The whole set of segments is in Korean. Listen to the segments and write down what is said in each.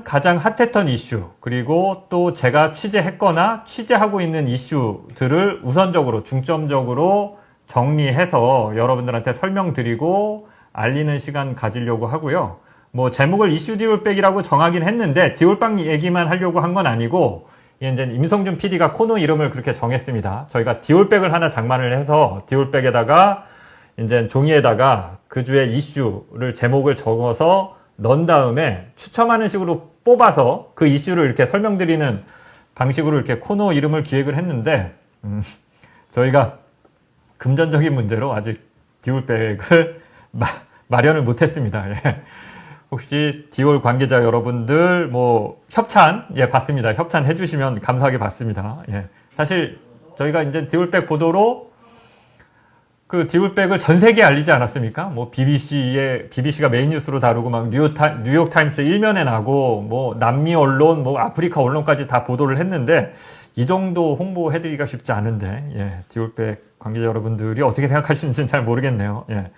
가장 핫했던 이슈, 그리고 또 제가 취재했거나 취재하고 있는 이슈들을 우선적으로 중점적으로 정리해서 여러분들한테 설명드리고 알리는 시간 가지려고 하고요. 뭐 제목을 이슈 디올백이라고 정하긴 했는데 디올백 얘기만 하려고 한 건 아니고, 이제 임성준 PD가 코너 이름을 그렇게 정했습니다. 저희가 디올백을 하나 장만을 해서 디올백에다가 이제 종이에다가 그 주의 이슈를 제목을 적어서 넣은 다음에 추첨하는 식으로 뽑아서 그 이슈를 이렇게 설명드리는 방식으로 이렇게 코너 이름을 기획을 했는데, 저희가 금전적인 문제로 아직 디올백을 마련을 못했습니다. 예. 혹시 디올 관계자 여러분들 뭐 협찬 받습니다. 협찬 해주시면 감사하게 받습니다. 예. 사실 저희가 이제 디올백 보도로 그 디올백을 전 세계에 알리지 않았습니까? 뭐 BBC가 메인 뉴스로 다루고 막 뉴욕 타임스 일면에 나고 뭐 남미 언론, 뭐 아프리카 언론까지 다 보도를 했는데 이 정도 홍보해드리기가 쉽지 않은데, 예. 디올백 관계자 여러분들이 어떻게 생각하시는지는 잘 모르겠네요. 예.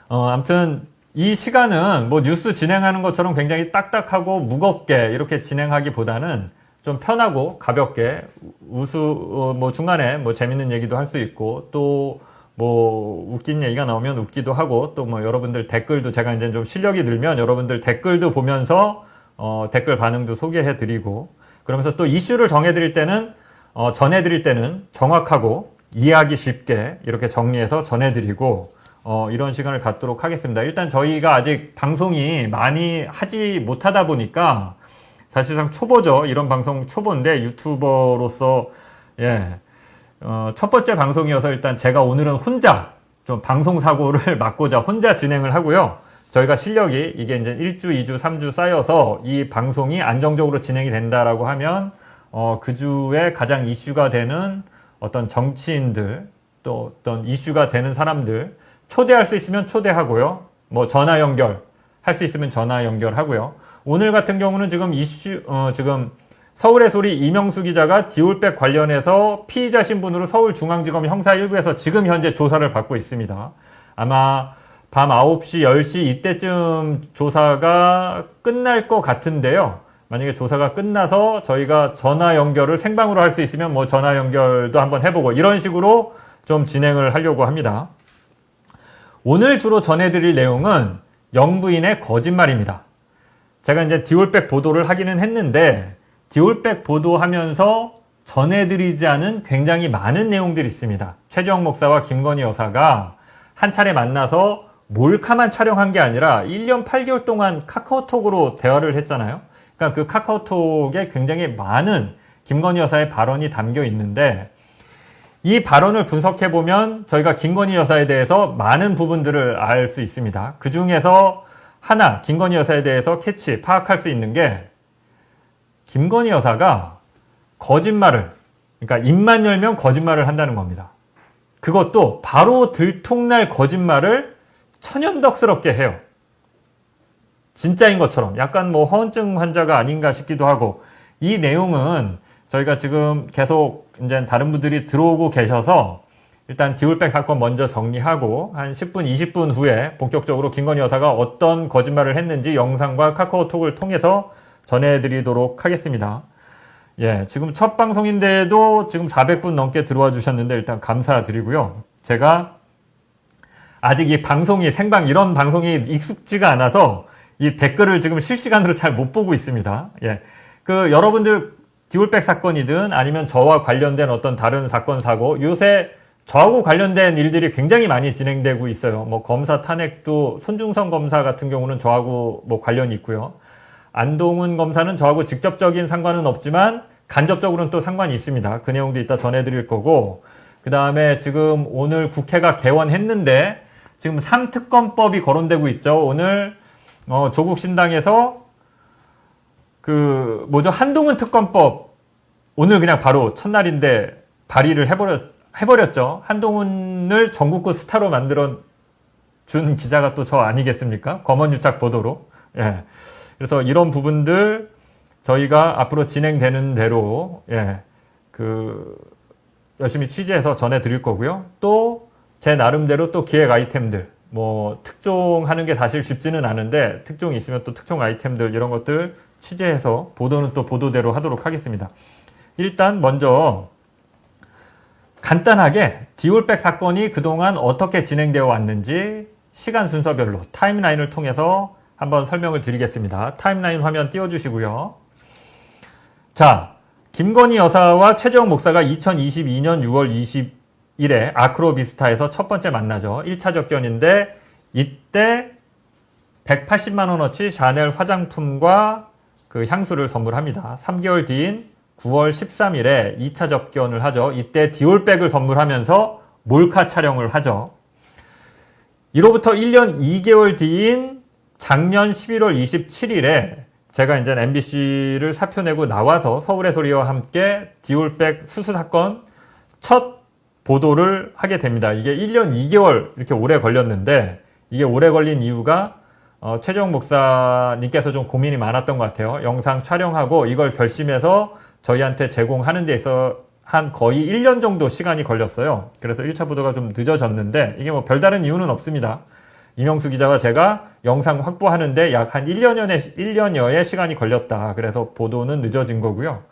아무튼 이 시간은 뭐 뉴스 진행하는 것처럼 굉장히 딱딱하고 무겁게 이렇게 진행하기보다는 좀 편하고 가볍게 뭐 중간에 뭐 재밌는 얘기도 할 수 있고, 또 뭐 웃긴 얘기가 나오면 웃기도 하고, 또 뭐 여러분들 댓글도 제가 이제 좀 실력이 늘면 여러분들 댓글도 보면서 댓글 반응도 소개해 드리고, 그러면서 또 이슈를 전해드릴 때는 정확하고 이해하기 쉽게 이렇게 정리해서 전해드리고, 이런 시간을 갖도록 하겠습니다. 일단 저희가 아직 방송이 많이 하지 못하다 보니까 사실상 초보죠. 이런 방송 초보인데 유튜버로서, 예, 첫 번째 방송이어서 일단 제가 오늘은 혼자 좀 방송 사고를 막고자 혼자 진행을 하고요. 저희가 실력이 이게 이제 1주, 2주, 3주 쌓여서 이 방송이 안정적으로 진행이 된다라고 하면, 그 주에 가장 이슈가 되는 어떤 정치인들, 또 어떤 이슈가 되는 사람들, 초대할 수 있으면 초대하고요. 뭐 전화 연결 할 수 있으면 전화 연결하고요. 오늘 같은 경우는 지금 지금 서울의 소리 이명수 기자가 디올백 관련해서 피의자 신분으로 서울중앙지검 형사 1부에서 지금 현재 조사를 받고 있습니다. 아마 밤 9시, 10시 이때쯤 조사가 끝날 것 같은데요. 만약에 조사가 끝나서 저희가 전화 연결을 생방으로 할 수 있으면 뭐 전화 연결도 한번 해보고 이런 식으로 좀 진행을 하려고 합니다. 오늘 주로 전해드릴 내용은 영부인의 거짓말입니다. 제가 이제 디올백 보도를 하기는 했는데, 디올백 보도하면서 전해드리지 않은 굉장히 많은 내용들이 있습니다. 최재형 목사와 김건희 여사가 한 차례 만나서 몰카만 촬영한 게 아니라 1년 8개월 동안 카카오톡으로 대화를 했잖아요. 그러니까 그 카카오톡에 굉장히 많은 김건희 여사의 발언이 담겨 있는데, 이 발언을 분석해보면 저희가 김건희 여사에 대해서 많은 부분들을 알 수 있습니다. 그 중에서 하나, 김건희 여사에 대해서 파악할 수 있는 게, 김건희 여사가 거짓말을, 그러니까 입만 열면 거짓말을 한다는 겁니다. 그것도 바로 들통날 거짓말을 천연덕스럽게 해요. 진짜인 것처럼. 약간 뭐 허언증 환자가 아닌가 싶기도 하고, 이 내용은 저희가 지금 계속 이제 다른 분들이 들어오고 계셔서 일단 디올백 사건 먼저 정리하고 한 10분, 20분 후에 본격적으로 김건희 여사가 어떤 거짓말을 했는지 영상과 카카오톡을 통해서 전해드리도록 하겠습니다. 예, 지금 첫 방송인데도 지금 400분 넘게 들어와 주셨는데 일단 감사드리고요. 제가 아직 이 방송이 생방 이런 방송이 익숙지가 않아서 이 댓글을 지금 실시간으로 잘 못 보고 있습니다. 예, 그 여러분들 디올백 사건이든 아니면 저와 관련된 어떤 다른 사건 사고, 요새 저하고 관련된 일들이 굉장히 많이 진행되고 있어요. 뭐 검사 탄핵도 손중성 검사 같은 경우는 저하고 뭐 관련이 있고요. 안동훈 검사는 저하고 직접적인 상관은 없지만 간접적으로는 또 상관이 있습니다. 그 내용도 이따 전해드릴 거고, 그 다음에 지금 오늘 국회가 개원했는데 지금 3특검법이 거론되고 있죠. 오늘 조국 신당에서 한동훈 특검법 오늘 그냥 바로 첫날인데 발의를 해버렸죠. 한동훈을 전국구 스타로 만들어 준 기자가 또 저 아니겠습니까? 검언유착 보도로. 예. 그래서 이런 부분들 저희가 앞으로 진행되는 대로, 예, 열심히 취재해서 전해드릴 거고요. 또 제 나름대로 또 기획 아이템들, 뭐 특종하는 게 사실 쉽지는 않은데 특종이 있으면 또 특종 아이템들 이런 것들 취재해서 보도는 또 보도대로 하도록 하겠습니다. 일단 먼저 간단하게 디올백 사건이 그동안 어떻게 진행되어 왔는지 시간 순서별로 타임라인을 통해서 한번 설명을 드리겠습니다. 타임라인 화면 띄워주시고요. 자, 김건희 여사와 최재형 목사가 2022년 6월 20일에 아크로비스타에서 첫 번째 만나죠. 1차 접견인데 이때 180만 원어치 샤넬 화장품과 그 향수를 선물합니다. 3개월 뒤인 9월 13일에 2차 접견을 하죠. 이때 디올백을 선물하면서 몰카 촬영을 하죠. 이로부터 1년 2개월 뒤인 작년 11월 27일에 제가 이제 MBC를 사표 내고 나와서 서울의 소리와 함께 디올백 수수 사건 첫 보도를 하게 됩니다. 이게 1년 2개월 이렇게 오래 걸렸는데 이게 오래 걸린 이유가 최재형 목사님께서 좀 고민이 많았던 것 같아요. 영상 촬영하고 이걸 결심해서 저희한테 제공하는 데 있어 한 거의 1년 정도 시간이 걸렸어요. 그래서 1차 보도가 좀 늦어졌는데 이게 뭐 별다른 이유는 없습니다. 이명수 기자와 제가 영상 확보하는데 약 한 1년여의 시간이 걸렸다. 그래서 보도는 늦어진 거고요.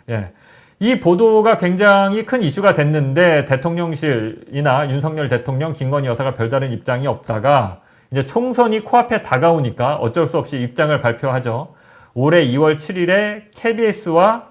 예. 이 보도가 굉장히 큰 이슈가 됐는데 대통령실이나 윤석열 대통령, 김건희 여사가 별다른 입장이 없다가 이제 총선이 코앞에 다가오니까 어쩔 수 없이 입장을 발표하죠. 올해 2월 7일에 KBS와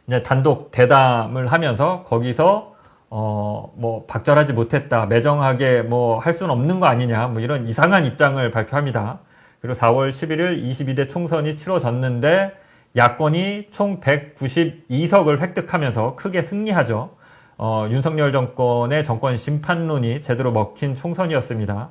이제 단독 대담을 하면서 거기서 뭐 박절하지 못했다, 매정하게 뭐 할 수는 없는 거 아니냐, 뭐 이런 이상한 입장을 발표합니다. 그리고 4월 11일 22대 총선이 치러졌는데 야권이 총 192석을 획득하면서 크게 승리하죠. 윤석열 정권의 정권 심판론이 제대로 먹힌 총선이었습니다.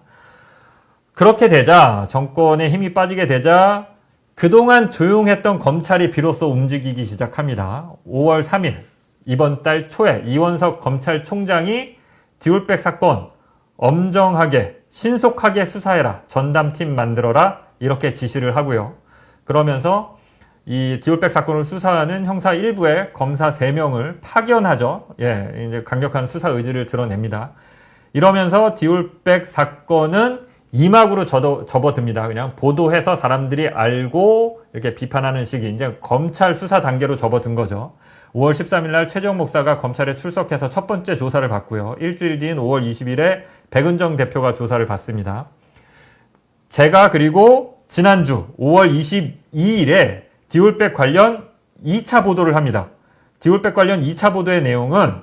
그렇게 되자, 정권의 힘이 빠지게 되자 그동안 조용했던 검찰이 비로소 움직이기 시작합니다. 5월 3일 이번 달 초에 이원석 검찰총장이 디올백 사건 엄정하게 신속하게 수사해라, 전담팀 만들어라 이렇게 지시를 하고요. 그러면서 이 디올백 사건을 수사하는 형사 1부의 검사 3명을 파견하죠. 예, 이제 강력한 수사 의지를 드러냅니다. 이러면서 디올백 사건은 이막으로 접어듭니다. 그냥 보도해서 사람들이 알고 이렇게 비판하는 식이 이제 검찰 수사 단계로 접어든 거죠. 5월 13일 날 최재형 목사가 검찰에 출석해서 첫 번째 조사를 받고요. 일주일 뒤인 5월 20일에 백은정 대표가 조사를 받습니다. 제가 그리고 지난주 5월 22일에 디올백 관련 2차 보도를 합니다. 디올백 관련 2차 보도의 내용은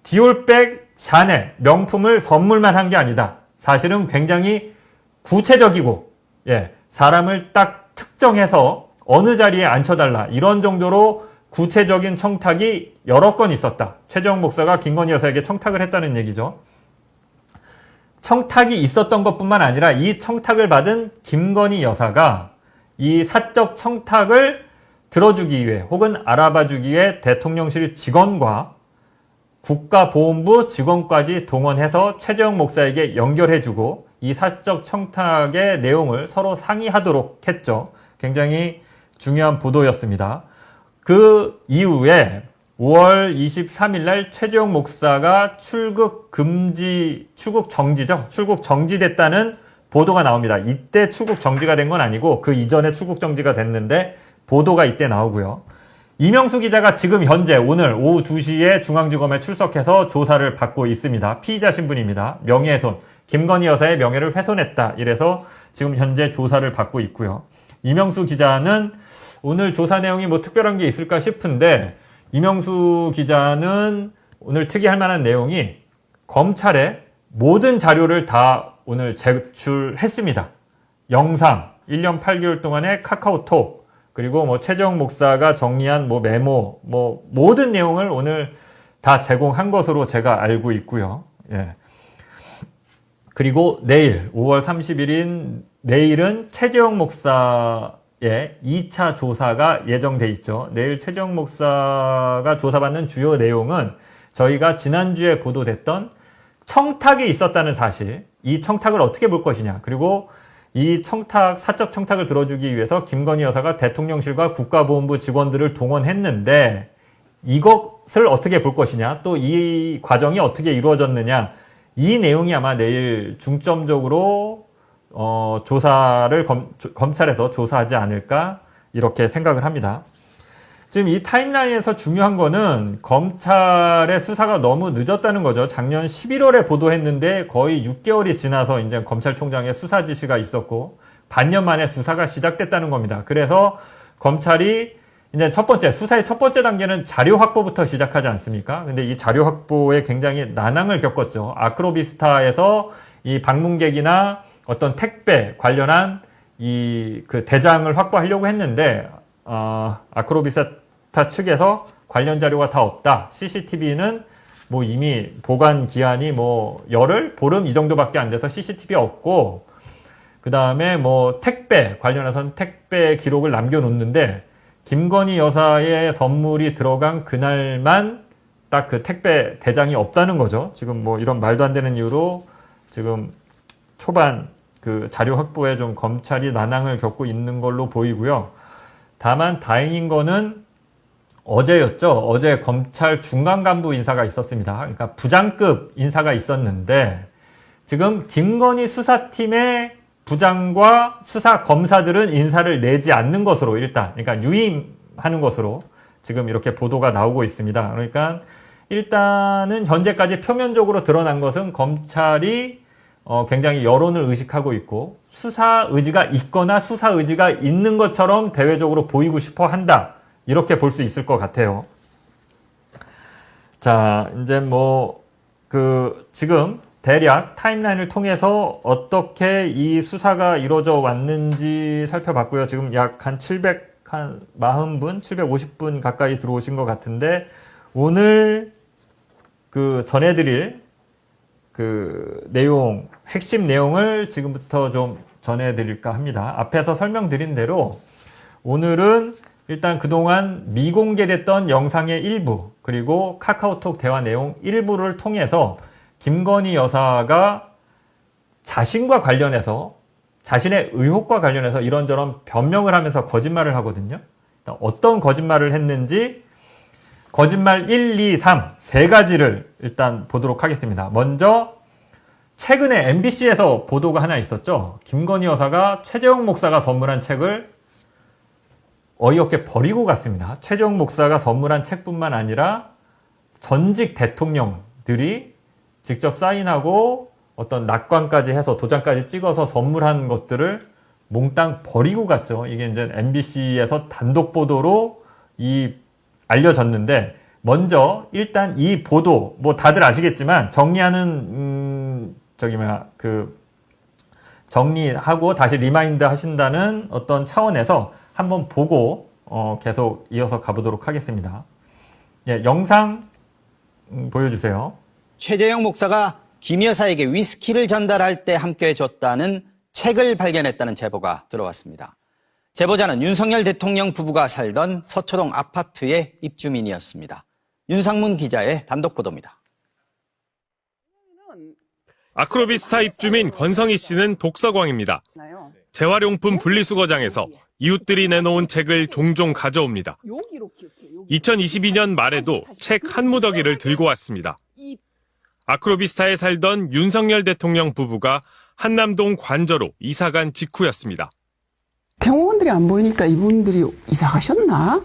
디올백 샤넬 명품을 선물만 한 게 아니다. 사실은 굉장히 구체적이고, 예, 사람을 딱 특정해서 어느 자리에 앉혀달라 이런 정도로 구체적인 청탁이 여러 건 있었다. 최재형 목사가 김건희 여사에게 청탁을 했다는 얘기죠. 청탁이 있었던 것뿐만 아니라 이 청탁을 받은 김건희 여사가 이 사적 청탁을 들어주기 위해 혹은 알아봐주기 위해 대통령실 직원과 국가보훈부 직원까지 동원해서 최재형 목사에게 연결해주고 이 사적 청탁의 내용을 서로 상의하도록 했죠. 굉장히 중요한 보도였습니다. 그 이후에 5월 23일 날 최재형 목사가 출국 정지죠. 출국 정지됐다는 보도가 나옵니다. 이때 출국 정지가 된 건 아니고 그 이전에 출국 정지가 됐는데 보도가 이때 나오고요. 이명수 기자가 지금 현재 오늘 오후 2시에 중앙지검에 출석해서 조사를 받고 있습니다. 피의자 신분입니다. 명예훼손, 김건희 여사의 명예를 훼손했다. 이래서 지금 현재 조사를 받고 있고요. 이명수 기자는 오늘 조사 내용이 뭐 특별한 게 있을까 싶은데 이명수 기자는 오늘 특이할 만한 내용이 검찰에 모든 자료를 다 오늘 제출했습니다. 영상, 1년 8개월 동안의 카카오톡, 그리고 뭐 최재형 목사가 정리한 뭐 메모, 뭐 모든 내용을 오늘 다 제공한 것으로 제가 알고 있고요. 예. 그리고 내일 5월 30일인 내일은 최재형 목사의 2차 조사가 예정돼 있죠. 내일 최재형 목사가 조사받는 주요 내용은 저희가 지난주에 보도됐던 청탁이 있었다는 사실, 이 청탁을 어떻게 볼 것이냐, 그리고 이 청탁, 사적 청탁을 들어주기 위해서 김건희 여사가 대통령실과 국가보훈부 직원들을 동원했는데 이것을 어떻게 볼 것이냐, 또 이 과정이 어떻게 이루어졌느냐, 이 내용이 아마 내일 중점적으로 조사를 검찰에서 조사하지 않을까 이렇게 생각을 합니다. 지금 이 타임라인에서 중요한 거는 검찰의 수사가 너무 늦었다는 거죠. 작년 11월에 보도했는데 거의 6개월이 지나서 이제 검찰총장의 수사 지시가 있었고 반년 만에 수사가 시작됐다는 겁니다. 그래서 검찰이 이제 수사의 첫 번째 단계는 자료 확보부터 시작하지 않습니까? 근데 이 자료 확보에 굉장히 난항을 겪었죠. 아크로비스타에서 이 방문객이나 어떤 택배 관련한 그 대장을 확보하려고 했는데, 아크로비스타 측에서 관련 자료가 다 없다. CCTV는 뭐 이미 보관 기한이 뭐 열흘, 보름 이 정도밖에 안 돼서 CCTV 없고, 그 다음에 뭐 택배 관련해서는 택배 기록을 남겨놓는데, 김건희 여사의 선물이 들어간 그날만 딱 그 택배 대장이 없다는 거죠. 지금 뭐 이런 말도 안 되는 이유로 지금 초반 그 자료 확보에 좀 검찰이 난항을 겪고 있는 걸로 보이고요. 다만 다행인 거는 어제였죠. 어제 검찰 중간 간부 인사가 있었습니다. 그러니까 부장급 인사가 있었는데 지금 김건희 수사팀의 부장과 수사 검사들은 인사를 내지 않는 것으로 일단, 그러니까 유임하는 것으로 지금 이렇게 보도가 나오고 있습니다. 그러니까 일단은 현재까지 표면적으로 드러난 것은 검찰이 굉장히 여론을 의식하고 있고 수사 의지가 있거나 수사 의지가 있는 것처럼 대외적으로 보이고 싶어 한다. 이렇게 볼 수 있을 것 같아요. 자, 이제 지금 대략 타임라인을 통해서 어떻게 이 수사가 이루어져 왔는지 살펴봤고요. 지금 약 한 740분, 750분 가까이 들어오신 것 같은데, 오늘 전해드릴 내용, 핵심 내용을 지금부터 좀 전해드릴까 합니다. 앞에서 설명드린 대로 오늘은 일단 그동안 미공개됐던 영상의 일부, 그리고 카카오톡 대화 내용 일부를 통해서 김건희 여사가 자신과 관련해서, 자신의 의혹과 관련해서 이런저런 변명을 하면서 거짓말을 하거든요. 어떤 거짓말을 했는지 거짓말 1, 2, 3, 세 가지를 일단 보도록 하겠습니다. 먼저 최근에 MBC에서 보도가 하나 있었죠. 김건희 여사가 최재형 목사가 선물한 책을 어이없게 버리고 갔습니다. 최재형 목사가 선물한 책뿐만 아니라 전직 대통령들이 직접 사인하고 어떤 낙관까지 해서 도장까지 찍어서 선물한 것들을 몽땅 버리고 갔죠. 이게 이제 MBC에서 단독 보도로 알려졌는데, 먼저 일단 이 보도, 뭐 다들 아시겠지만 정리하는 정리하고 다시 리마인드 하신다는 어떤 차원에서 한번 보고 계속 이어서 가보도록 하겠습니다. 예, 영상 보여주세요. 최재형 목사가 김 여사에게 위스키를 전달할 때 함께 해줬다는 책을 발견했다는 제보가 들어왔습니다. 제보자는 윤석열 대통령 부부가 살던 서초동 아파트의 입주민이었습니다. 윤상문 기자의 단독 보도입니다. 아크로비스타 입주민 권성희 씨는 독서광입니다. 재활용품 분리수거장에서 이웃들이 내놓은 책을 종종 가져옵니다. 2022년 말에도 책 한 무더기를 들고 왔습니다. 아크로비스타에 살던 윤석열 대통령 부부가 한남동 관저로 이사간 직후였습니다. 경호원들이 안 보이니까 이분들이 이사 가셨나?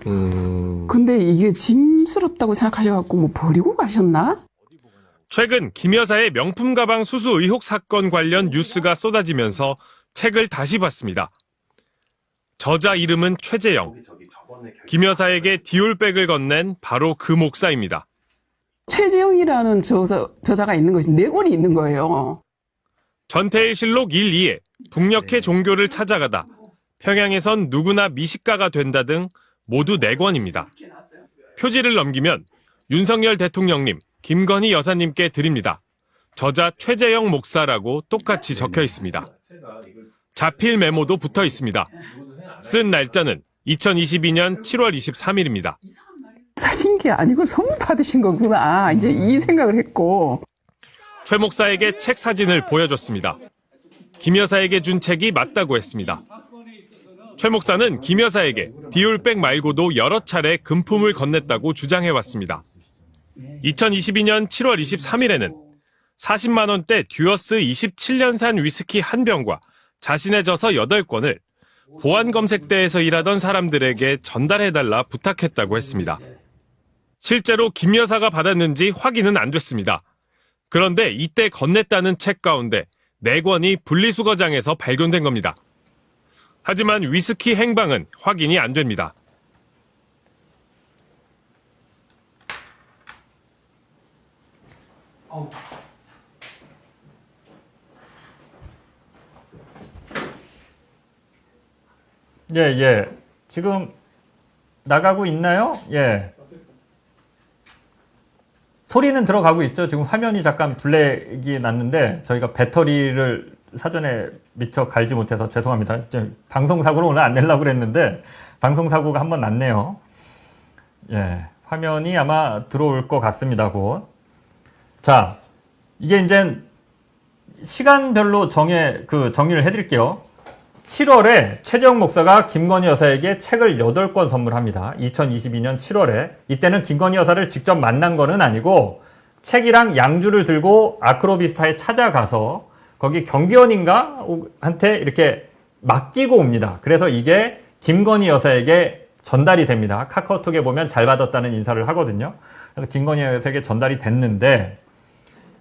근데 이게 짐스럽다고 생각하셔갖고 뭐 버리고 가셨나? 최근 김 여사의 명품 가방 수수 의혹 사건 관련 뉴스가 쏟아지면서 책을 다시 봤습니다. 저자 이름은 최재형. 김 여사에게 디올백을 건넨 바로 그 목사입니다. 최재형이라는 저자가 있는 것이 4권이 있는 거예요. 전태일실록 1, 2에 북녘의 종교를 찾아가다, 평양에선 누구나 미식가가 된다 등 모두 4권입니다. 표지를 넘기면 윤석열 대통령님, 김건희 여사님께 드립니다. 저자 최재형 목사라고 똑같이 적혀 있습니다. 자필 메모도 붙어 있습니다. 쓴 날짜는 2022년 7월 23일입니다. 사신 게 아니고 선물 받으신 거구나. 이제 이 생각을 했고. 최 목사에게 책 사진을 보여줬습니다. 김 여사에게 준 책이 맞다고 했습니다. 최 목사는 김 여사에게 디올백 말고도 여러 차례 금품을 건넸다고 주장해왔습니다. 2022년 7월 23일에는 40만 원대 듀어스 27년산 위스키 한 병과 자신의 저서 8권을 보안검색대에서 일하던 사람들에게 전달해달라 부탁했다고 했습니다. 실제로 김 여사가 받았는지 확인은 안 됐습니다. 그런데 이때 건넸다는 책 가운데 4권이 분리수거장에서 발견된 겁니다. 하지만 위스키 행방은 확인이 안 됩니다. 예. 지금 나가고 있나요? 예. 소리는 들어가고 있죠. 지금 화면이 잠깐 블랙이 났는데 저희가 배터리를 사전에 미처 갈지 못해서 죄송합니다. 방송사고를 오늘 안 내려고 그랬는데 방송사고가 한번 났네요. 예. 화면이 아마 들어올 것 같습니다. 곧. 자, 이게 이제 시간별로 정리를 해드릴게요. 7월에 최재형 목사가 김건희 여사에게 책을 8권 선물합니다. 2022년 7월에. 이때는 김건희 여사를 직접 만난 거는 아니고 책이랑 양주를 들고 아크로비스타에 찾아가서 거기 경비원인가 한테 이렇게 맡기고 옵니다. 그래서 이게 김건희 여사에게 전달이 됩니다. 카카오톡에 보면 잘 받았다는 인사를 하거든요. 그래서 김건희 여사에게 전달이 됐는데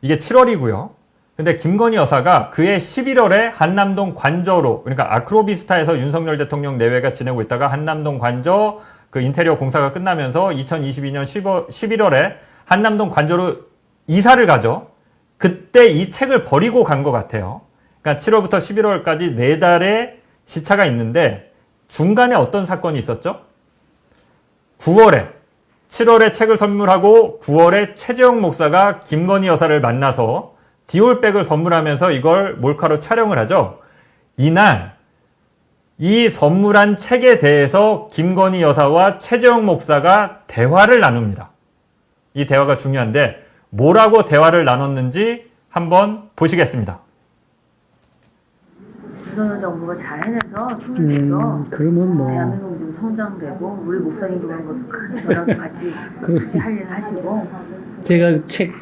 이게 7월이고요. 근데 김건희 여사가 그해 11월에 한남동 관저로, 그러니까 아크로비스타에서 윤석열 대통령 내외가 지내고 있다가 한남동 관저 그 인테리어 공사가 끝나면서 2022년 11월에 한남동 관저로 이사를 가죠. 그때 이 책을 버리고 간 것 같아요. 그러니까 7월부터 11월까지 4달의 시차가 있는데 중간에 어떤 사건이 있었죠? 9월에 7월에 책을 선물하고 9월에 최재형 목사가 김건희 여사를 만나서 디올백을 선물하면서 이걸 몰카로 촬영을 하죠. 이날 이 선물한 책에 대해서 김건희 여사와 최재형 목사가 대화를 나눕니다. 이 대화가 중요한데 뭐라고 대화를 나눴는지 한번 보시겠습니다. 윤석열 정부가 잘 해내서 손을 대서 그러면 뭐 대한민국 좀 성장되고 우리 목사님도 그런 것도 큰 저랑 같이 할 일 하시고 제가 책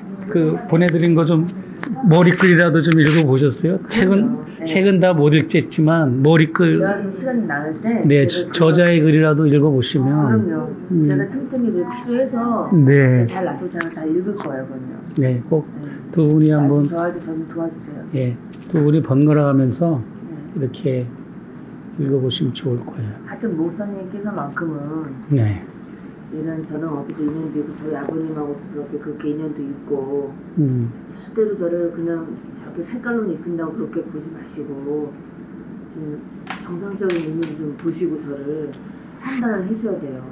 보내드린 거 좀 머리글이라도 좀 읽어보셨어요? 책은 다 못 읽겠지만 머리글 제가 좀 시간이 나을 때 네 제가 저자의 글이라도 읽어보시면 그럼요. 제가 틈틈이 필요해서 네. 잘 놔두잖아 다 읽을 거예요 그럼요. 네, 꼭 두 분이 한번 저한테 좀 도와주세요. 예, 두 분이 번갈아 가면서 네. 이렇게 읽어보시면 좋을 거예요. 하여튼 목사님께서만큼은 네, 얘는 저는 어제도 인연도 있고 저희 아버님하고 그렇게 인연도 있고 절대로 저를 그냥 저렇게 색깔로 입힌다고 그렇게 보지 마시고 좀 정상적인 의미로 좀 보시고 저를 판단을 해줘야 돼요.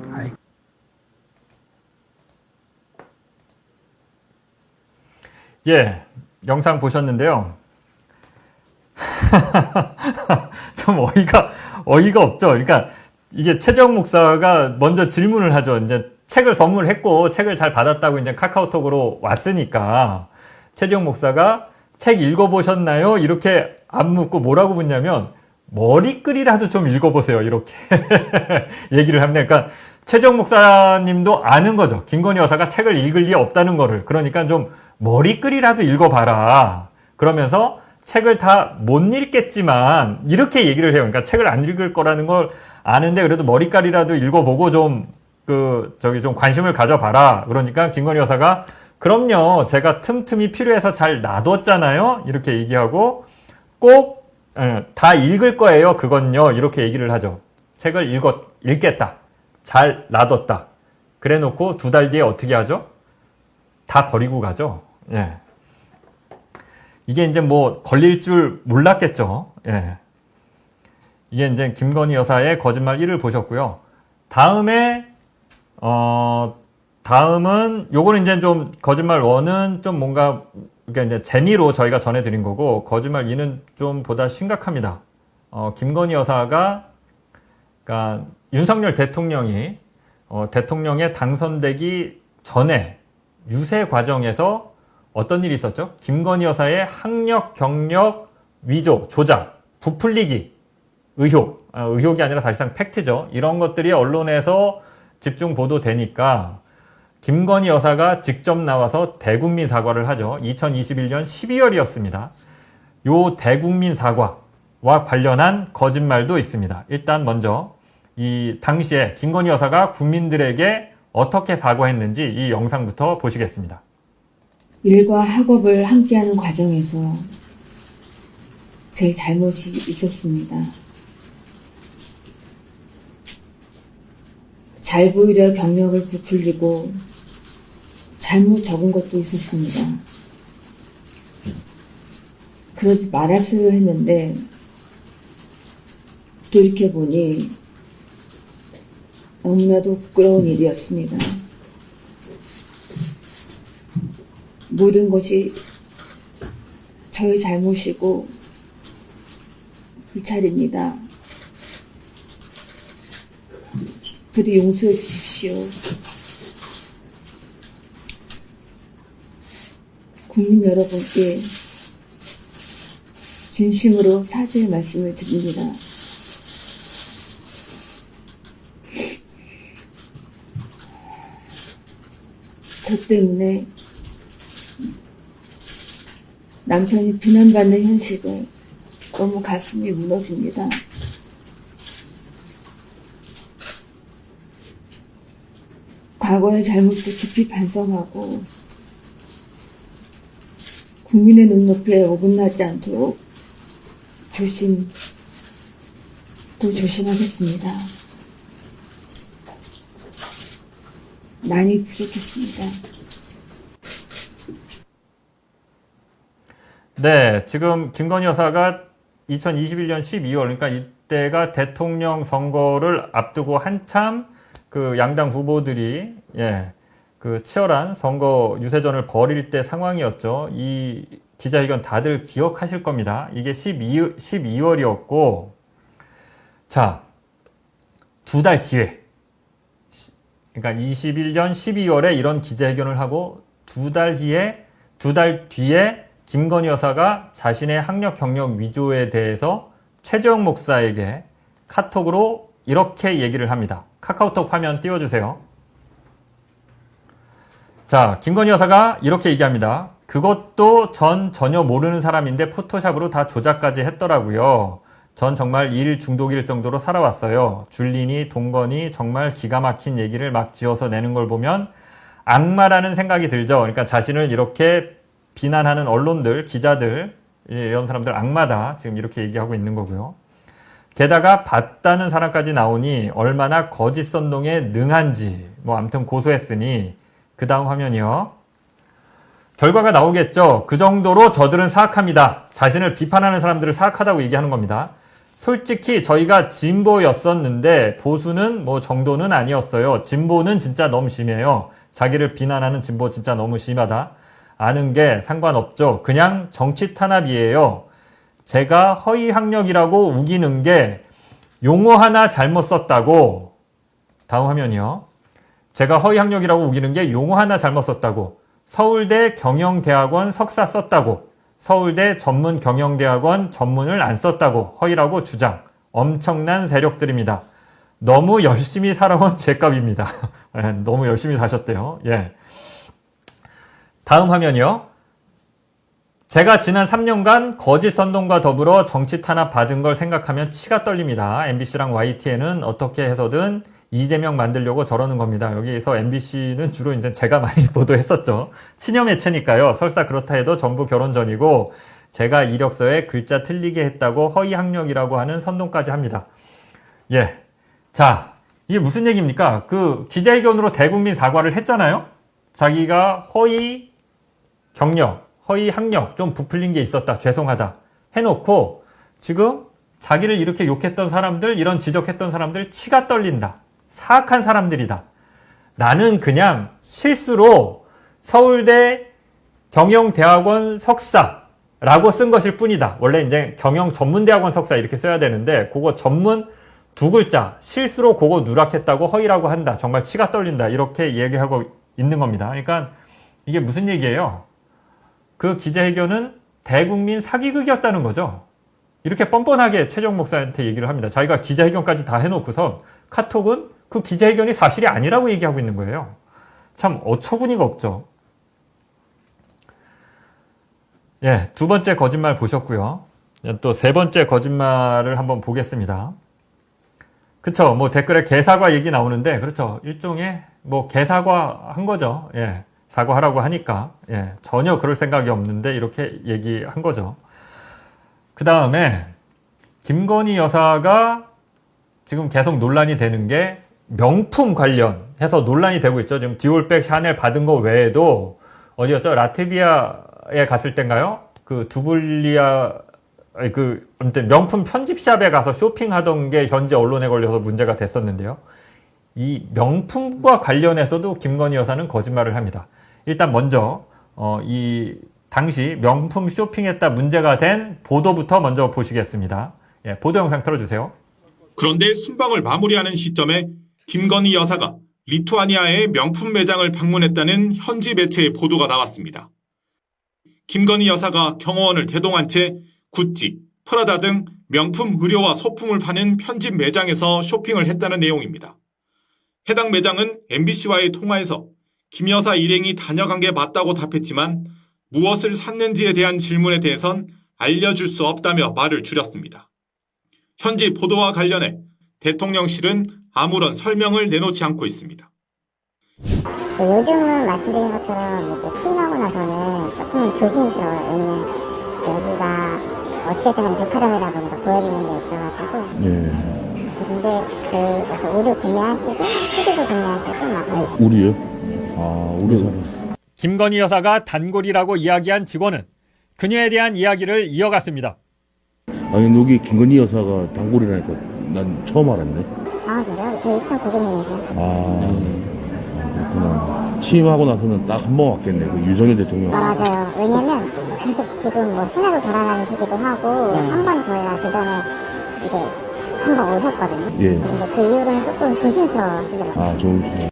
예, 영상 보셨는데요. 좀 어이가 없죠. 그러니까 이게 최재형 목사가 먼저 질문을 하죠. 이제 책을 선물했고 책을 잘 받았다고 이제 카카오톡으로 왔으니까 최재형 목사가 책 읽어보셨나요? 이렇게 안 묻고 뭐라고 묻냐면 머리글이라도 좀 읽어보세요. 이렇게 얘기를 합니다. 그러니까 최재형 목사님도 아는 거죠. 김건희 여사가 책을 읽을 리 없다는 거를. 그러니까 좀 머리글이라도 읽어봐라. 그러면서 책을 다 못 읽겠지만 이렇게 얘기를 해요. 그러니까 책을 안 읽을 거라는 걸 아는데 그래도 머리글이라도 읽어보고 좀 좀 관심을 가져봐라. 그러니까 김건희 여사가 그럼요. 제가 틈틈이 필요해서 잘 놔뒀잖아요. 이렇게 얘기하고 꼭 다 읽을 거예요. 그건요. 이렇게 얘기를 하죠. 책을 읽겠다. 잘 놔뒀다. 그래 놓고 2달 뒤에 어떻게 하죠? 다 버리고 가죠. 예. 이게 이제 뭐 걸릴 줄 몰랐겠죠. 예. 이게 이제 김건희 여사의 거짓말 1을 보셨고요. 다음은 요거는 이제 좀 거짓말 1은 좀 뭔가 그러니까 이제 재미로 저희가 전해드린 거고 거짓말 2는 좀 보다 심각합니다. 김건희 여사가 그러니까 윤석열 대통령이 대통령에 당선되기 전에 유세 과정에서 어떤 일이 있었죠? 김건희 여사의 학력, 경력, 위조, 조작, 부풀리기, 의혹이 아니라 사실상 팩트죠. 이런 것들이 언론에서 집중 보도되니까 김건희 여사가 직접 나와서 대국민 사과를 하죠. 2021년 12월이었습니다. 요 대국민 사과와 관련한 거짓말도 있습니다. 일단 먼저 이 당시에 김건희 여사가 국민들에게 어떻게 사과했는지 이 영상부터 보시겠습니다. 일과 학업을 함께하는 과정에서 제 잘못이 있었습니다. 잘 보이려 경력을 부풀리고 잘못 적은 것도 있었습니다. 그러지 말았어야 했는데 돌이켜보니 너무나도 부끄러운 일이었습니다. 모든 것이 저의 잘못이고 불찰입니다. 부디 용서해 주십시오. 국민 여러분께 진심으로 사죄의 말씀을 드립니다. 저 때문에 남편이 비난받는 현실에 너무 가슴이 무너집니다. 과거의 잘못을 깊이 반성하고 국민의 눈높이에 어긋나지 않도록 조심하겠습니다. 많이 부족했습니다. 네, 지금 김건희 여사가 2021년 12월, 그러니까 이때가 대통령 선거를 앞두고 한참 그 양당 후보들이 그 치열한 선거 유세전을 벌일 때 상황이었죠. 이 기자회견 다들 기억하실 겁니다. 이게 12월이었고, 자, 2달 뒤에, 그러니까 21년 12월에 이런 기자회견을 하고 2달 뒤에 김건희 여사가 자신의 학력 경력 위조에 대해서 최재형 목사에게 카톡으로 이렇게 얘기를 합니다. 카카오톡 화면 띄워주세요. 자, 김건희 여사가 이렇게 얘기합니다. 그것도 전 전혀 모르는 사람인데 포토샵으로 다 조작까지 했더라고요. 전 정말 일 중독일 정도로 살아왔어요. 줄리니 동건이 정말 기가 막힌 얘기를 막 지어서 내는 걸 보면 악마라는 생각이 들죠. 그러니까 자신을 이렇게 비난하는 언론들, 기자들, 이런 사람들 악마다 지금 이렇게 얘기하고 있는 거고요. 게다가 봤다는 사람까지 나오니 얼마나 거짓 선동에 능한지 뭐 아무튼 고소했으니 그 다음 화면이요. 결과가 나오겠죠. 그 정도로 저들은 사악합니다. 자신을 비판하는 사람들을 사악하다고 얘기하는 겁니다. 솔직히 저희가 진보였었는데 보수는 뭐 정도는 아니었어요. 진보는 진짜 너무 심해요. 자기를 비난하는 진보 진짜 너무 심하다. 아는 게 상관없죠. 그냥 정치 탄압이에요. 제가 허위 학력이라고 우기는 게 용어 하나 잘못 썼다고. 다음 화면이요. 제가 허위 학력이라고 우기는 게 용어 하나 잘못 썼다고. 서울대 경영대학원 석사 썼다고. 서울대 전문경영대학원 전문을 안 썼다고 허위라고 주장. 엄청난 세력들입니다. 너무 열심히 살아온 죄값입니다. 너무 열심히 사셨대요. 예. 다음 화면이요. 제가 지난 3년간 거짓 선동과 더불어 정치 탄압 받은 걸 생각하면 치가 떨립니다. MBC랑 YTN은 어떻게 해서든 이재명 만들려고 저러는 겁니다. 여기서 MBC는 주로 이제 제가 많이 보도했었죠. 친여 매체니까요. 설사 그렇다 해도 전부 결혼 전이고 제가 이력서에 글자 틀리게 했다고 허위 학력이라고 하는 선동까지 합니다. 예. 자, 이게 무슨 얘기입니까? 그 기자회견으로 대국민 사과를 했잖아요. 자기가 허위 경력, 허위 학력 좀 부풀린 게 있었다. 죄송하다. 해놓고 지금 자기를 이렇게 욕했던 사람들, 이런 지적했던 사람들 치가 떨린다. 사악한 사람들이다. 나는 그냥 실수로 서울대 경영대학원 석사라고 쓴 것일 뿐이다. 원래 이제 경영 전문대학원 석사 이렇게 써야 되는데 그거 전문 두 글자 실수로 그거 누락했다고 허위라고 한다. 정말 치가 떨린다. 이렇게 얘기하고 있는 겁니다. 그러니까 이게 무슨 얘기예요? 그 기자회견은 대국민 사기극이었다는 거죠. 이렇게 뻔뻔하게 최재형 목사한테 얘기를 합니다. 자기가 기자회견까지 다 해놓고서 카톡은 그 기자회견이 사실이 아니라고 얘기하고 있는 거예요. 참 어처구니가 없죠. 예, 두 번째 거짓말 보셨고요. 또 세 번째 거짓말을 한번 보겠습니다. 그쵸. 뭐 댓글에 개사과 얘기 나오는데, 그렇죠. 일종의 뭐 개사과 한 거죠. 예. 사과하라고 하니까. 예. 전혀 그럴 생각이 없는데, 이렇게 얘기한 거죠. 그 다음에, 김건희 여사가 지금 계속 논란이 되는 게 명품 관련해서 논란이 되고 있죠. 지금 디올백, 샤넬 받은 거 외에도 어디였죠? 라트비아에 갔을 땐가요? 그 아무튼 명품 편집샵에 가서 쇼핑하던 게 현재 언론에 걸려서 문제가 됐었는데요. 이 명품과 관련해서도 김건희 여사는 거짓말을 합니다. 일단 먼저 이 당시 명품 쇼핑했다 문제가 된 보도부터 먼저 보시겠습니다. 예, 보도 영상 틀어주세요. 그런데 순방을 마무리하는 시점에 김건희 여사가 리투아니아의 명품 매장을 방문했다는 현지 매체의 보도가 나왔습니다. 김건희 여사가 경호원을 대동한 채 구찌, 프라다 등 명품 의료와 소품을 파는 편집 매장에서 쇼핑을 했다는 내용입니다. 해당 매장은 MBC와의 통화에서 김 여사 일행이 다녀간 게 맞다고 답했지만 무엇을 샀는지에 대한 질문에 대해선 알려줄 수 없다며 말을 줄였습니다. 현지 보도와 관련해 대통령실은 아무런 설명을 내놓지 않고 있습니다. 요즘은 말씀드린 것처럼 이제 취임하고 나서는 조금 조심스러워요. 왜냐면 여기가 어쨌든 백화점이다 보니까 보여지는 게 있어가지고. 근데 그래서 우류 구매하시고 TV도 구매하시고 막. 우리요? 아, 우리 사람. 김건희 여사가 단골이라고 이야기한 직원은 그녀에 대한 이야기를 이어갔습니다. 아니, 여기 김건희 여사가 단골이라니까 난 처음 알았네. 아, 진짜요? 저 2천 고객님이세요. 그렇구나. 취임하고 나서는 딱 한 번 왔겠네. 그 윤석열 대통령. 맞아요. 왜냐면 계속 지금 뭐 순회도 돌아다니시기도 하고 한 번 저희가 그 전에 이제 한 번 오셨거든요. 예. 근데 그 이후로는 조금 조심스러워 하시더라고요. 아, 좋으시네.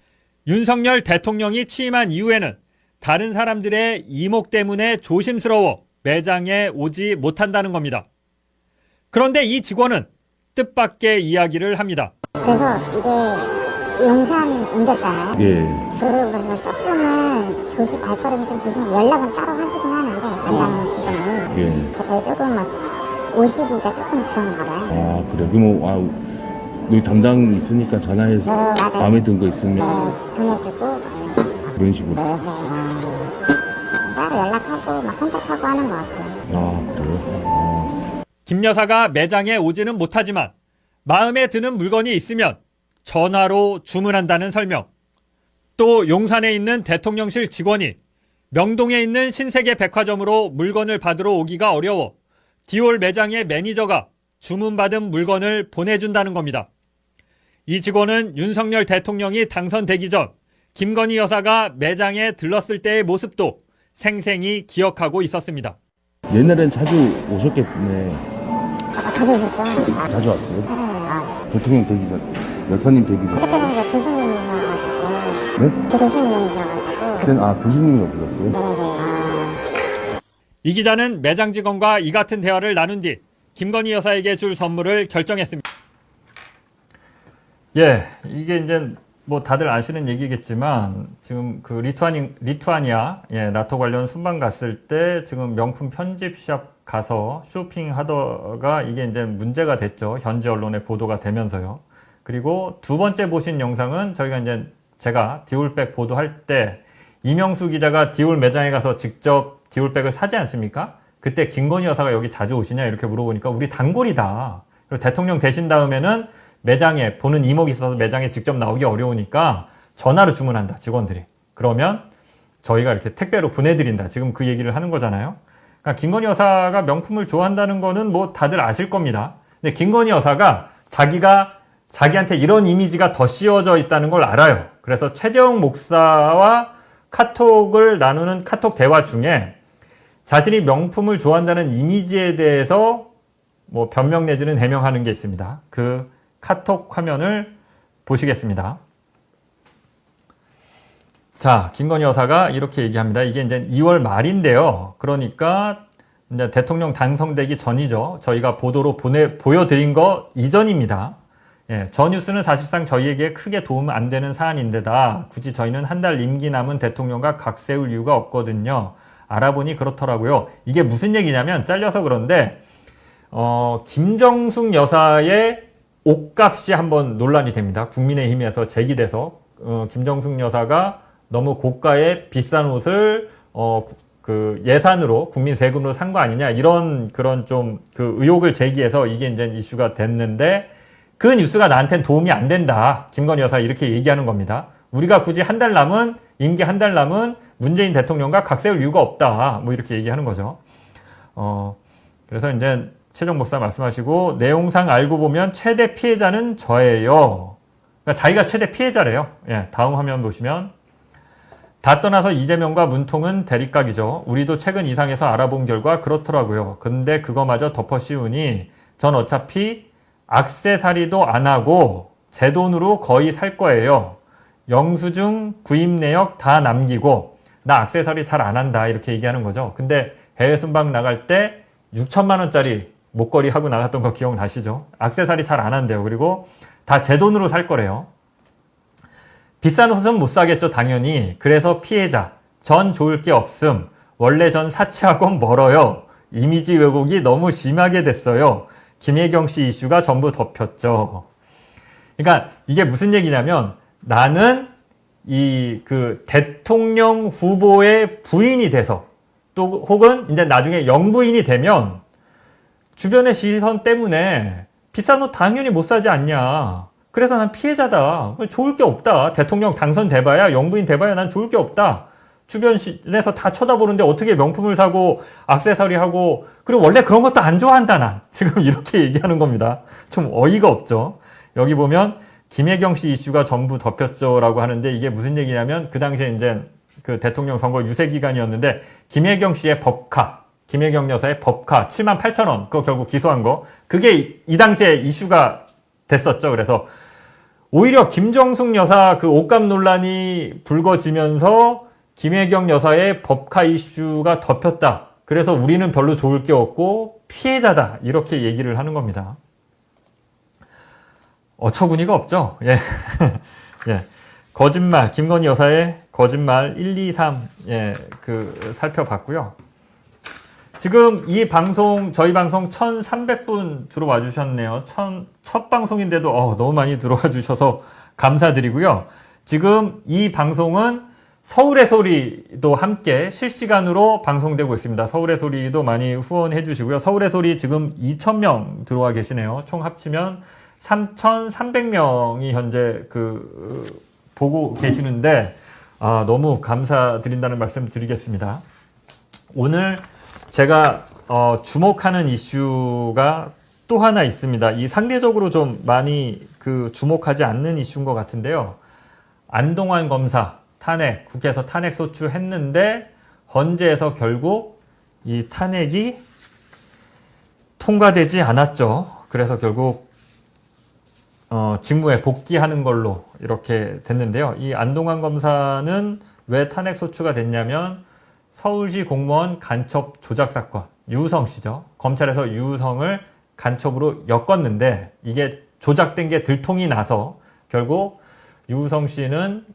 윤석열 대통령이 취임한 이후에는 다른 사람들의 이목 때문에 조심스러워 매장에 오지 못한다는 겁니다. 그런데 이 직원은 뜻밖의 이야기를 합니다. 그래서 이게 용산 옮겼잖아요. 예. 그러고 조금은 발걸음이 좀 조심, 연락은 따로 하시긴 하는데, 담당 직원이. 예. 조금 막, 오시기가 조금 그런가 봐요. 아, 그래. 그럼, 여기 담당 있으니까 전화해서 맞아요. 마음에 든 거 있으면 보내주고. 그런 식으로. 따로 연락하고, 막 컨택하고 하는 것 같아요. 아, 그래요? 김 여사가 매장에 오지는 못하지만 마음에 드는 물건이 있으면 전화로 주문한다는 설명. 또 용산에 있는 대통령실 직원이 명동에 있는 신세계 백화점으로 물건을 받으러 오기가 어려워 디올 매장의 매니저가 주문받은 물건을 보내준다는 겁니다. 이 직원은 윤석열 대통령이 당선되기 전 김건희 여사가 매장에 들렀을 때의 모습도 생생히 기억하고 있었습니다. 옛날엔 자주 오셨겠네. 자주 오셨죠? 자주 왔어요? 대통령 되기 전, 여사님 되기 전. 그때는 교수님이셔가지고. 네? 교수님이셔가지고. 그때는 교수님이라고 불렀어요? 네네. 이 기자는 매장 직원과 이 같은 대화를 나눈 뒤 김건희 여사에게 줄 선물을 결정했습니다. 예, 이게 이제 뭐 다들 아시는 얘기겠지만 지금 그 리투아니아 나토 관련 순방 갔을 때 지금 명품 편집샵 가서 쇼핑하다가 이게 이제 문제가 됐죠. 현지 언론에 보도가 되면서요. 그리고 두 번째 보신 영상은 저희가 이제 제가 디올백 보도할 때 이명수 기자가 디올 매장에 가서 직접 디올백을 사지 않습니까? 그때 김건희 여사가 여기 자주 오시냐 이렇게 물어보니까 우리 단골이다. 그리고 대통령 되신 다음에는 매장에 보는 이목이 있어서 매장에 직접 나오기 어려우니까 전화로 주문한다, 직원들이. 그러면 저희가 이렇게 택배로 보내드린다. 지금 그 얘기를 하는 거잖아요. 그러니까 김건희 여사가 명품을 좋아한다는 거는 뭐 다들 아실 겁니다. 근데 김건희 여사가 자기한테 이런 이미지가 더 씌워져 있다는 걸 알아요. 그래서 최재형 목사와 카톡을 나누는 카톡 대화 중에 자신이 명품을 좋아한다는 이미지에 대해서 뭐 변명 내지는 해명하는 게 있습니다. 그 카톡 화면을 보시겠습니다. 자, 김건희 여사가 이렇게 얘기합니다. 이게 이제 2월 말인데요. 그러니까 이제 대통령 당선되기 전이죠. 저희가 보도로 보여드린 거 이전입니다. 예, 저 뉴스는 사실상 저희에게 크게 도움 안 되는 사안인데다 굳이 저희는 한 달 임기 남은 대통령과 각 세울 이유가 없거든요. 알아보니 그렇더라고요. 이게 무슨 얘기냐면 잘려서 그런데 김정숙 여사의 옷값이 한번 논란이 됩니다. 국민의힘에서 제기돼서 김정숙 여사가 너무 고가의 비싼 옷을 그 예산으로 국민 세금으로 산 거 아니냐 이런 그런 좀 그 의혹을 제기해서 이게 이제 이슈가 됐는데 그 뉴스가 나한테는 도움이 안 된다. 김건희 여사 이렇게 얘기하는 겁니다. 우리가 굳이 한 달 남은 임기 한 달 남은 문재인 대통령과 각 세울 이유가 없다. 뭐 이렇게 얘기하는 거죠. 그래서 이제 최종 목사 말씀하시고 내용상 알고 보면 최대 피해자는 저예요. 그러니까 자기가 최대 피해자래요. 예, 다음 화면 보시면 다 떠나서 이재명과 문통은 대립각이죠. 우리도 최근 이상해서 알아본 결과 그렇더라고요. 근데 그거마저 덮어 씌우니 전 어차피 액세서리도 안 하고 제 돈으로 거의 살 거예요. 영수증, 구입 내역 다 남기고 나 액세서리 잘 안 한다 이렇게 얘기하는 거죠. 근데 해외 순방 나갈 때 6천만 원짜리 목걸이 하고 나갔던 거 기억나시죠? 액세서리 잘 안 한대요. 그리고 다 제 돈으로 살 거래요. 비싼 옷은 못 사겠죠, 당연히. 그래서 피해자. 전 좋을 게 없음. 원래 전 사치하곤 멀어요. 이미지 왜곡이 너무 심하게 됐어요. 김혜경 씨 이슈가 전부 덮였죠. 그러니까 이게 무슨 얘기냐면 나는 그 대통령 후보의 부인이 돼서 또 혹은 이제 나중에 영부인이 되면 주변의 시선 때문에 비싼 옷 당연히 못 사지 않냐. 그래서 난 피해자다. 좋을 게 없다. 대통령 당선돼봐야 영부인 돼봐야 난 좋을 게 없다. 주변에서 다 쳐다보는데 어떻게 명품을 사고 액세서리 하고 그리고 원래 그런 것도 안 좋아한다 난. 지금 이렇게 얘기하는 겁니다. 좀 어이가 없죠. 여기 보면 김혜경 씨 이슈가 전부 덮였죠라고 하는데 이게 무슨 얘기냐면 그 당시에 이제 그 대통령 선거 유세 기간이었는데 김혜경 씨의 법카, 김혜경 여사의 법카 78,000원 그거 결국 기소한 거 그게 이 당시에 이슈가 됐었죠. 그래서 오히려 김정숙 여사 그 옷값 논란이 불거지면서 김혜경 여사의 법카 이슈가 덮였다. 그래서 우리는 별로 좋을 게 없고 피해자다. 이렇게 얘기를 하는 겁니다. 어처구니가 없죠. 예. 예. 거짓말, 김건희 여사의 거짓말 1, 2, 3, 예, 살펴봤고요. 지금 이 방송, 저희 방송 1,300분 들어와 주셨네요. 첫 방송인데도 너무 많이 들어와 주셔서 감사드리고요. 지금 이 방송은 서울의 소리도 함께 실시간으로 방송되고 있습니다. 서울의 소리도 많이 후원해 주시고요. 서울의 소리 지금 2,000명 들어와 계시네요. 총 합치면 3,300명이 현재 보고 계시는데, 너무 감사드린다는 말씀 드리겠습니다. 오늘 제가, 주목하는 이슈가 또 하나 있습니다. 이 상대적으로 좀 많이 주목하지 않는 이슈인 것 같은데요. 안동환 검사 탄핵, 국회에서 탄핵 소추했는데, 헌재에서 결국 이 탄핵이 통과되지 않았죠. 그래서 결국 직무에 복귀하는 걸로 이렇게 됐는데요. 이 안동환 검사는 왜 탄핵 소추가 됐냐면 서울시 공무원 간첩 조작 사건, 유성 씨죠. 검찰에서 유성을 간첩으로 엮었는데 이게 조작된 게 들통이 나서 결국 유성 씨는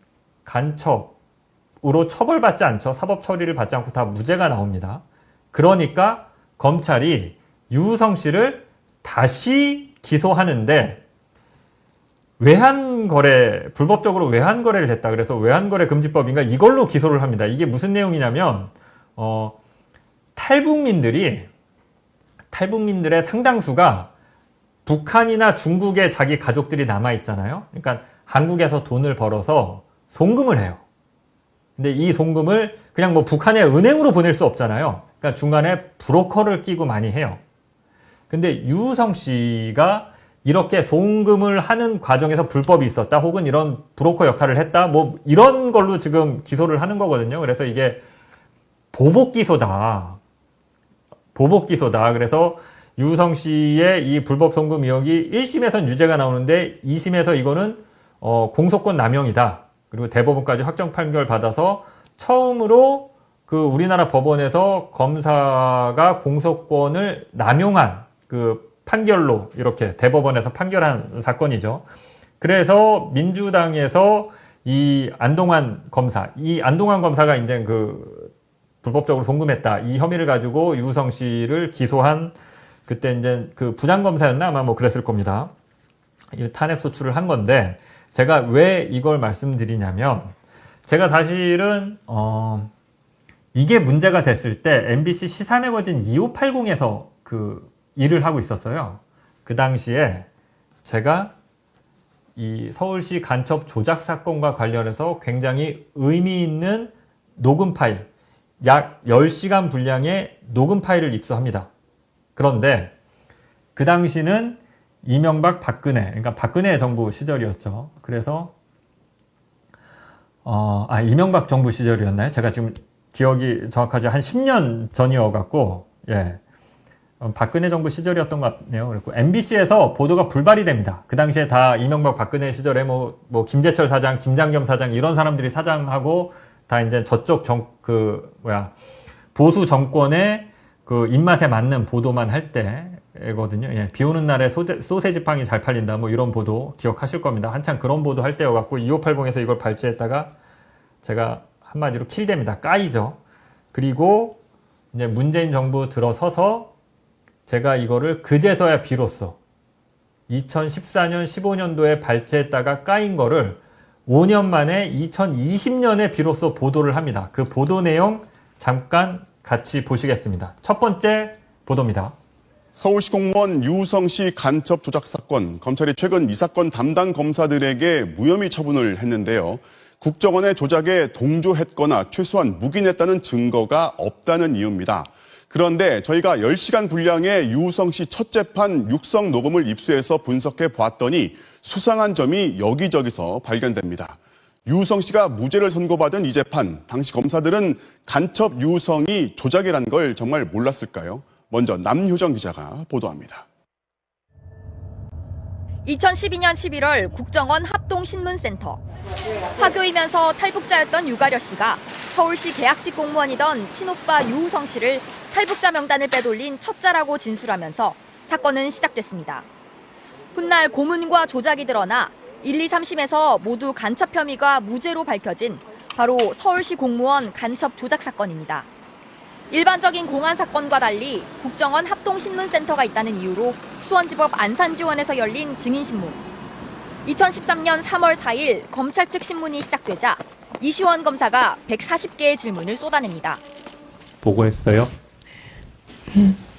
간첩으로 처벌받지 않죠. 사법 처리를 받지 않고 다 무죄가 나옵니다. 그러니까 검찰이 유성 씨를 다시 기소하는데 외환거래, 불법적으로 외환거래를 했다. 그래서 외환거래 금지법인가 이걸로 기소를 합니다. 이게 무슨 내용이냐면 탈북민들의 상당수가 북한이나 중국에 자기 가족들이 남아있잖아요. 그러니까 한국에서 돈을 벌어서 송금을 해요. 근데 이 송금을 그냥 뭐 북한의 은행으로 보낼 수 없잖아요. 그러니까 중간에 브로커를 끼고 많이 해요. 근데 유성 씨가 이렇게 송금을 하는 과정에서 불법이 있었다 혹은 이런 브로커 역할을 했다 뭐 이런 걸로 지금 기소를 하는 거거든요. 그래서 이게 보복기소다. 그래서 유성 씨의 이 불법 송금 의혹이 1심에선 유죄가 나오는데 2심에서 이거는 공소권 남용이다. 그리고 대법원까지 확정 판결 받아서 처음으로 우리나라 법원에서 검사가 공소권을 남용한 판결로 이렇게 대법원에서 판결한 사건이죠. 그래서 민주당에서 이 안동환 검사가 이제 그 불법적으로 송금했다 이 혐의를 가지고 유우성 씨를 기소한 그때 이제 그 부장검사였나 아마 뭐 그랬을 겁니다. 이 탄핵 소추를 한 건데 제가 왜 이걸 말씀드리냐면 제가 사실은 이게 문제가 됐을 때 MBC 시사 매거진 2580에서 그 일을 하고 있었어요. 그 당시에 제가 이 서울시 간첩 조작 사건과 관련해서 굉장히 의미 있는 녹음 파일, 약 10시간 분량의 녹음 파일을 입수합니다. 그런데 그 당시는 이명박 박근혜, 그러니까 박근혜 정부 시절이었죠. 그래서 이명박 정부 시절이었나요? 제가 지금 기억이 정확하지 한 10년 전이어갖고 예. 박근혜 정부 시절이었던 것 같네요. 그리고 MBC에서 보도가 불발이 됩니다. 그 당시에 다 이명박 박근혜 시절에 뭐 김재철 사장, 김장겸 사장 이런 사람들이 사장하고 다 이제 저쪽 보수 정권의 그 입맛에 맞는 보도만 할 때거든요. 예. 비 오는 날에 소세지 빵이 잘 팔린다 뭐 이런 보도 기억하실 겁니다. 한창 그런 보도 할 때여갖고 2580에서 이걸 발췌했다가 제가 한마디로 킬됩니다. 까이죠. 그리고 이제 문재인 정부 들어서서 제가 이거를 그제서야 비로소 2014년, 15년도에 발췌했다가 까인 거를 5년 만에 2020년에 비로소 보도를 합니다. 그 보도 내용 잠깐 같이 보시겠습니다. 첫 번째 보도입니다. 서울시 공무원 유우성 씨 간첩 조작 사건, 검찰이 최근 이 사건 담당 검사들에게 무혐의 처분을 했는데요. 국정원의 조작에 동조했거나 최소한 묵인했다는 증거가 없다는 이유입니다. 그런데 저희가 10시간 분량의 유우성 씨 첫 재판 육성 녹음을 입수해서 분석해 보았더니 수상한 점이 여기저기서 발견됩니다. 유우성 씨가 무죄를 선고받은 이 재판, 당시 검사들은 간첩 유우성이 조작이란 걸 정말 몰랐을까요? 먼저 남효정 기자가 보도합니다. 2012년 11월 국정원 합동신문센터. 화교이면서 탈북자였던 유가려 씨가 서울시 계약직 공무원이던 친오빠 유우성 씨를 탈북자 명단을 빼돌린 첩자라고 진술하면서 사건은 시작됐습니다. 훗날 고문과 조작이 드러나 1, 2, 3심에서 모두 간첩 혐의가 무죄로 밝혀진 바로 서울시 공무원 간첩 조작 사건입니다. 일반적인 공안 사건과 달리 국정원 합동신문센터가 있다는 이유로 수원지법 안산지원에서 열린 증인신문. 2013년 3월 4일 검찰 측 신문이 시작되자 이시원 검사가 140개의 질문을 쏟아냅니다. 보고했어요?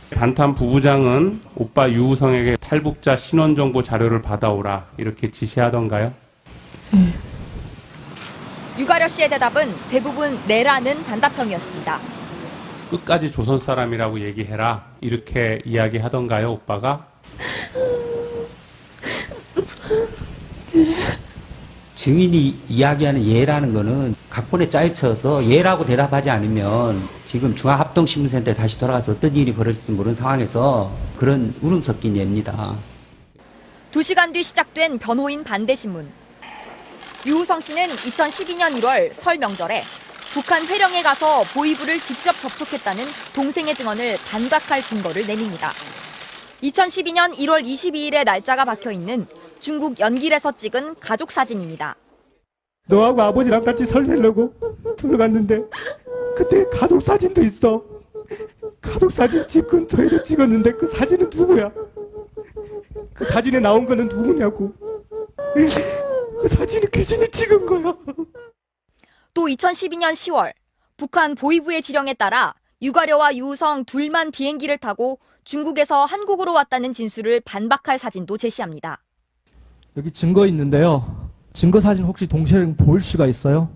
반탄 부부장은 오빠 유우성에게 탈북자 신원정보 자료를 받아오라 이렇게 지시하던가요? 유가려 씨의 대답은 대부분 네라는 단답형이었습니다. 끝까지 조선 사람이라고 얘기해라 이렇게 이야기하던가요, 오빠가? 증인이 이야기하는 예라는 거는 각본에 짜여쳐서 예라고 대답하지 않으면 지금 중앙합동신문센터에 다시 돌아가서 어떤 일이 벌어질지 모르는 상황에서 그런 울음 섞인 예입니다. 2시간 뒤 시작된 변호인 반대신문. 유우성 씨는 2012년 1월 설 명절에 북한 회령에 가서 보위부를 직접 접촉했다는 동생의 증언을 반박할 증거를 내밉니다. 2012년 1월 22일에 날짜가 박혀있는 중국 연길에서 찍은 가족 사진입니다. 너하고 아버지랑 같이 설 내려고 들어갔는데 그때 가족 사진도 있어. 가족 사진 집 근처에도 찍었는데 그 사진은 누구야? 그 사진에 나온 거는 누구냐고. 그 사진이 귀신이 찍은 거야. 또 2012년 10월 북한 보위부의 지령에 따라 유가려와 유우성 둘만 비행기를 타고 중국에서 한국으로 왔다는 진술을 반박할 사진도 제시합니다. 여기 증거 있는데요. 증거 사진 혹시 동시에 보일 수가 있어요?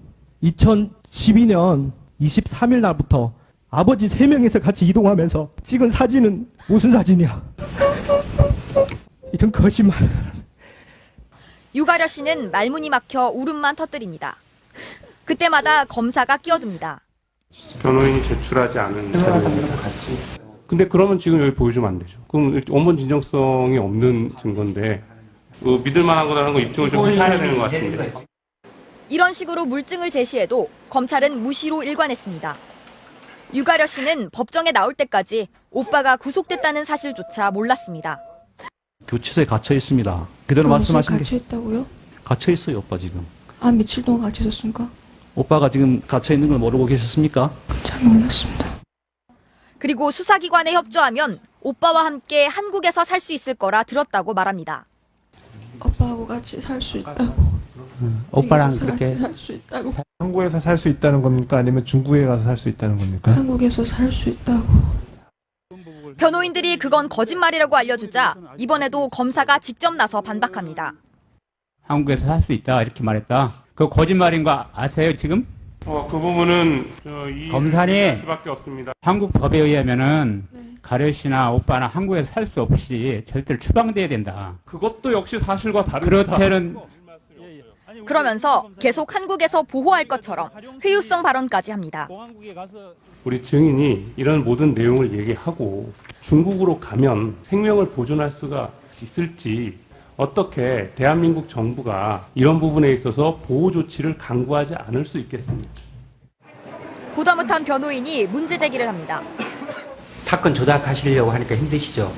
2012년 23일 날부터 아버지 3명이서 같이 이동하면서 찍은 사진은 무슨 사진이야? 이런 거짓말. 유가려 씨는 말문이 막혀 울음만 터뜨립니다. 그때마다 검사가 끼어듭니다. 변호인이 제출하지 않은 자료입니다. 같이. 근데 그러면 지금 여기 보여주면 안 되죠. 그럼 원본 진정성이 없는 증거인데 믿을 만한 거라는 거 입증을 좀 해야 되는 것 같습니다. 이런 식으로 물증을 제시해도 검찰은 무시로 일관했습니다. 유가려 씨는 법정에 나올 때까지 오빠가 구속됐다는 사실조차 몰랐습니다. 교치소에 gat혀 있습니다. 그대로 말씀하신 게 갇혀 있다고요? 갇혀 있어요, 오빠 지금. 아, 며칠 동안 갇혀 있었습니까? 오빠가 지금 갇혀 있는 걸 모르고 계셨습니까? 잘 몰랐습니다. 그리고 수사기관에 협조하면 오빠와 함께 한국에서 살 수 있을 거라 들었다고 말합니다. 오빠하고 같이 살 수 있다고. 오빠랑 같이 그렇게 살 수 있다고. 한국에서 살 수 있다는 겁니까? 아니면 중국에 가서 살 수 있다는 겁니까? 한국에서 살 수 있다고. 변호인들이 그건 거짓말이라고 알려주자 이번에도 검사가 직접 나서 반박합니다. 한국에서 살 수 있다 이렇게 말했다. 그 거짓말인 거 아세요 지금? 그 부분은 검사님 수밖에 없습니다. 한국 법에 의하면은 가려 씨나 오빠나 한국에서 살 수 없이 절대로 추방돼야 된다. 그것도 역시 사실과 다릅니다. 그렇다는 그러면서 계속 한국에서 보호할 것처럼 회유성 발언까지 합니다. 우리 증인이 이런 모든 내용을 얘기하고 중국으로 가면 생명을 보존할 수가 있을지 어떻게 대한민국 정부가 이런 부분에 있어서 보호 조치를 강구하지 않을 수 있겠습니까? 보다 못한 변호인이 문제 제기를 합니다. 사건 조작하시려고 하니까 힘드시죠?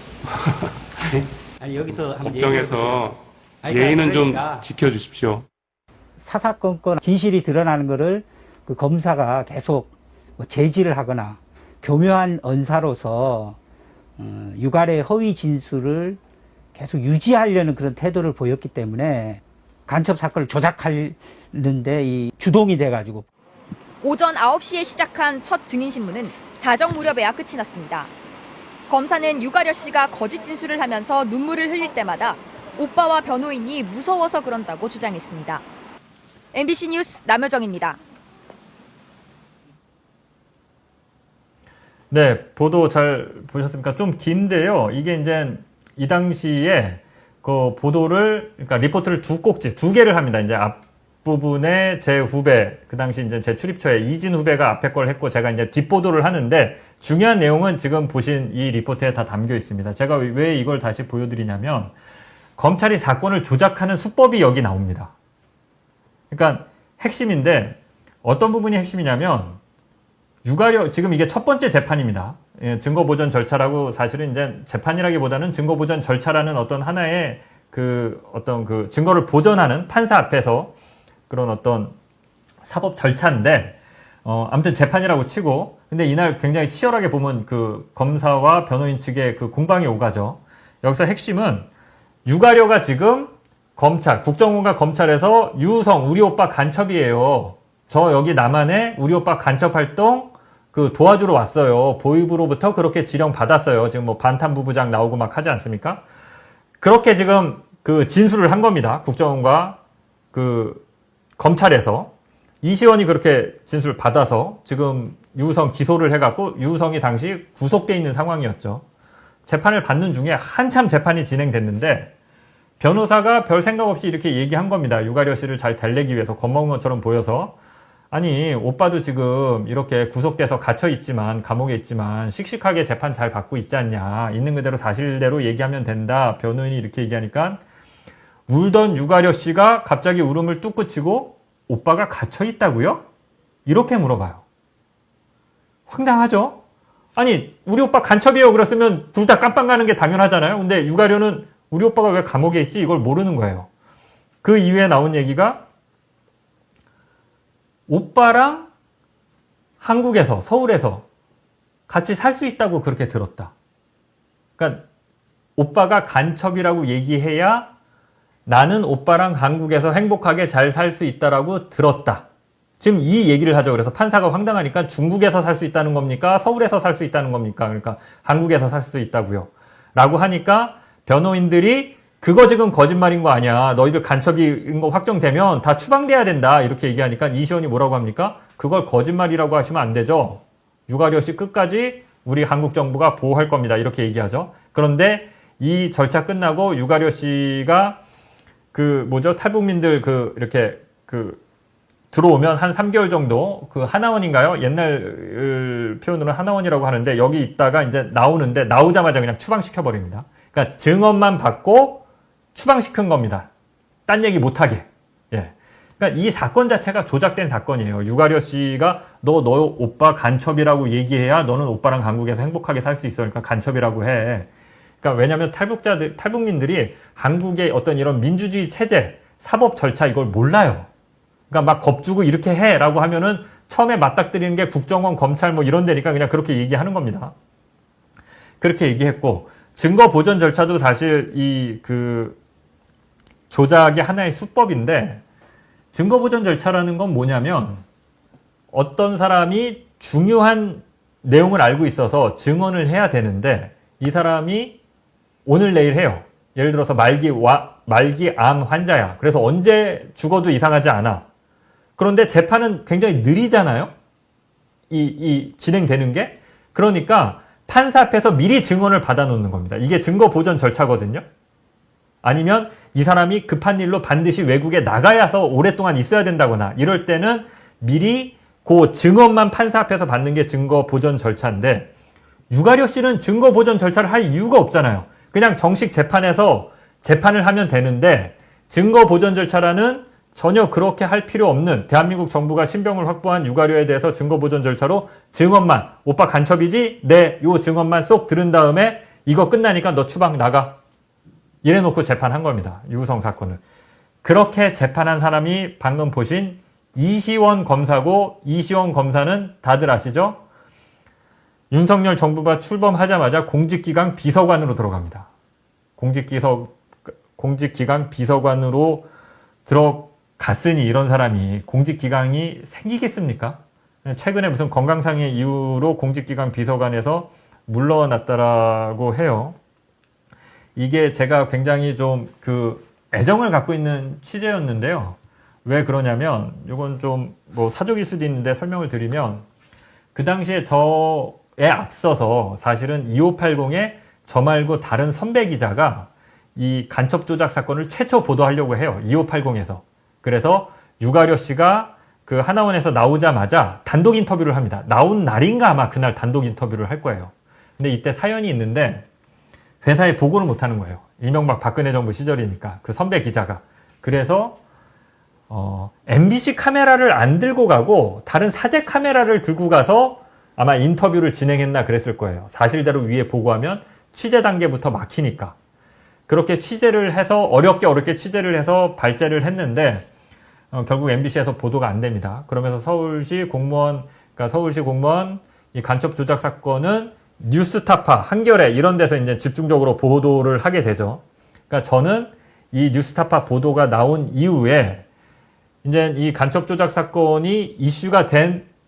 아니 여기서 한번 법정에서 아니, 예의는 그러니까 좀 지켜주십시오. 사사건건 진실이 드러나는 것을 그 검사가 계속 뭐 제지를 하거나 교묘한 언사로서 유가래 허위 진술을 계속 유지하려는 그런 태도를 보였기 때문에 간첩 사건을 조작하는데 이 주동이 돼가지고 오전 9시에 시작한 첫 증인신문은 자정 무렵에야 끝이 났습니다. 검사는 유가려 씨가 거짓 진술을 하면서 눈물을 흘릴 때마다 오빠와 변호인이 무서워서 그런다고 주장했습니다. MBC 뉴스 남효정입니다. 네, 보도 잘 보셨습니까? 좀 긴데요. 이게 이제 이 당시에 그 보도를, 그러니까 리포트를 두 개를 합니다. 이제 앞부분에 제 후배, 그 당시 이제 제 출입처에 이진 후배가 앞에 걸 했고 제가 이제 뒷보도를 하는데 중요한 내용은 지금 보신 이 리포트에 다 담겨 있습니다. 제가 왜 이걸 다시 보여드리냐면 검찰이 사건을 조작하는 수법이 여기 나옵니다. 그러니까 핵심인데 어떤 부분이 핵심이냐면 유가려, 지금 이게 첫 번째 재판입니다. 예, 증거보전 절차라고 사실은 이제 재판이라기보다는 증거보전 절차라는 어떤 하나의 어떤 증거를 보전하는 판사 앞에서 그런 어떤 사법 절차인데, 아무튼 재판이라고 치고, 근데 이날 굉장히 치열하게 보면 그 검사와 변호인 측의 그 공방이 오가죠. 여기서 핵심은 유가려가 지금 국정원과 검찰에서 유우성, 우리 오빠 간첩이에요. 저 여기 남한에 우리 오빠 간첩 활동 도와주러 왔어요. 보위부로부터 그렇게 지령 받았어요. 지금 뭐 반탄부부장 나오고 막 하지 않습니까? 그렇게 지금 진술을 한 겁니다. 국정원과 검찰에서. 이시원이 그렇게 진술을 받아서 지금 유우성 기소를 해갖고 유우성이 당시 구속돼 있는 상황이었죠. 재판을 받는 중에 한참 재판이 진행됐는데 변호사가 별 생각 없이 이렇게 얘기한 겁니다. 유가려 씨를 잘 달래기 위해서 겁먹은 것처럼 보여서. 아니, 오빠도 지금 이렇게 구속돼서 갇혀 있지만, 감옥에 있지만, 씩씩하게 재판 잘 받고 있지 않냐. 있는 그대로 사실대로 얘기하면 된다. 변호인이 이렇게 얘기하니까, 울던 유가려 씨가 갑자기 울음을 뚝 그치고, 오빠가 갇혀 있다고요? 이렇게 물어봐요. 황당하죠? 아니, 우리 오빠 간첩이에요. 그랬으면 둘 다 깜빵 가는 게 당연하잖아요. 근데 유가려는 우리 오빠가 왜 감옥에 있지? 이걸 모르는 거예요. 그 이후에 나온 얘기가, 오빠랑 한국에서, 서울에서 같이 살 수 있다고 그렇게 들었다. 그러니까 오빠가 간첩이라고 얘기해야 나는 오빠랑 한국에서 행복하게 잘 살 수 있다라고 들었다. 지금 이 얘기를 하죠. 그래서 판사가 황당하니까 중국에서 살 수 있다는 겁니까? 서울에서 살 수 있다는 겁니까? 그러니까 한국에서 살 수 있다고요. 라고 하니까 변호인들이 그거 지금 거짓말인 거 아니야. 너희들 간첩인 거 확정되면 다 추방돼야 된다. 이렇게 얘기하니까 이시원이 뭐라고 합니까? 그걸 거짓말이라고 하시면 안 되죠. 유가려 씨 끝까지 우리 한국 정부가 보호할 겁니다. 이렇게 얘기하죠. 그런데 이 절차 끝나고 유가려 씨가 탈북민들 이렇게 들어오면 한 3개월 정도 하나원인가요? 옛날 표현으로 하나원이라고 하는데 여기 있다가 이제 나오는데 나오자마자 그냥 추방시켜버립니다. 그러니까 증언만 받고 추방시킨 겁니다. 딴 얘기 못하게. 예. 그러니까 이 사건 자체가 조작된 사건이에요. 유가려 씨가 너 오빠 간첩이라고 얘기해야 너는 오빠랑 한국에서 행복하게 살 수 있어. 그러니까 간첩이라고 해. 그러니까 왜냐하면 탈북민들이 한국의 어떤 이런 민주주의 체제, 사법 절차 이걸 몰라요. 그러니까 막 겁주고 이렇게 해라고 하면은 처음에 맞닥뜨리는 게 국정원, 검찰 뭐 이런 데니까 그냥 그렇게 얘기하는 겁니다. 그렇게 얘기했고, 증거 보전 절차도 사실 이 그 조작의 하나의 수법인데, 증거 보전 절차라는 건 뭐냐면 어떤 사람이 중요한 내용을 알고 있어서 증언을 해야 되는데 이 사람이 오늘 내일 해요. 예를 들어서 말기암 환자야. 그래서 언제 죽어도 이상하지 않아. 그런데 재판은 굉장히 느리잖아요. 이 진행되는 게. 그러니까 판사 앞에서 미리 증언을 받아놓는 겁니다. 이게 증거 보전 절차거든요. 아니면 이 사람이 급한 일로 반드시 외국에 나가야서 오랫동안 있어야 된다거나 이럴 때는 미리 그 증언만 판사 앞에서 받는 게 증거 보전 절차인데, 유가려 씨는 증거 보전 절차를 할 이유가 없잖아요. 그냥 정식 재판에서 재판을 하면 되는데, 증거 보전 절차라는 전혀 그렇게 할 필요 없는, 대한민국 정부가 신병을 확보한 유가려에 대해서 증거 보전 절차로 증언만, 오빠 간첩이지? 네, 요 증언만 쏙 들은 다음에 이거 끝나니까 너 추방 나가. 이래놓고 재판한 겁니다. 유우성 사건을. 그렇게 재판한 사람이 방금 보신 이시원 검사고, 이시원 검사는 다들 아시죠? 윤석열 정부가 출범하자마자 공직기강 비서관으로 들어갑니다. 공직기강 비서관으로 들어갔으니 이런 사람이 공직기강이 생기겠습니까? 최근에 무슨 건강상의 이유로 공직기강 비서관에서 물러났다라고 해요. 이게 제가 굉장히 좀 애정을 갖고 있는 취재였는데요. 왜 그러냐면, 이건 좀 뭐 사족일 수도 있는데 설명을 드리면, 그 당시에 저에 앞서서 사실은 2580에 저 말고 다른 선배 기자가 이 간첩 조작 사건을 최초 보도하려고 해요. 2580에서. 그래서 유가려 씨가 그 하나원에서 나오자마자 단독 인터뷰를 합니다. 나온 날인가 아마 그날 단독 인터뷰를 할 거예요. 근데 이때 사연이 있는데 회사에 보고를 못 하는 거예요. 이명박 박근혜 정부 시절이니까. 그 선배 기자가. 그래서 MBC 카메라를 안 들고 가고 다른 사제 카메라를 들고 가서 아마 인터뷰를 진행했나 그랬을 거예요. 사실대로 위에 보고하면 취재 단계부터 막히니까. 그렇게 취재를 해서 어렵게 취재를 해서 발제를 했는데 결국 MBC에서 보도가 안 됩니다. 그러면서 서울시 공무원 이 간첩 조작 사건은 뉴스타파, 한겨레 이런 데서 이제 집중적으로 보도를 하게 되죠. 그러니까 저는 이 뉴스타파 보도가 나온 이후에 이제 이 간첩 조작 사건이 이슈가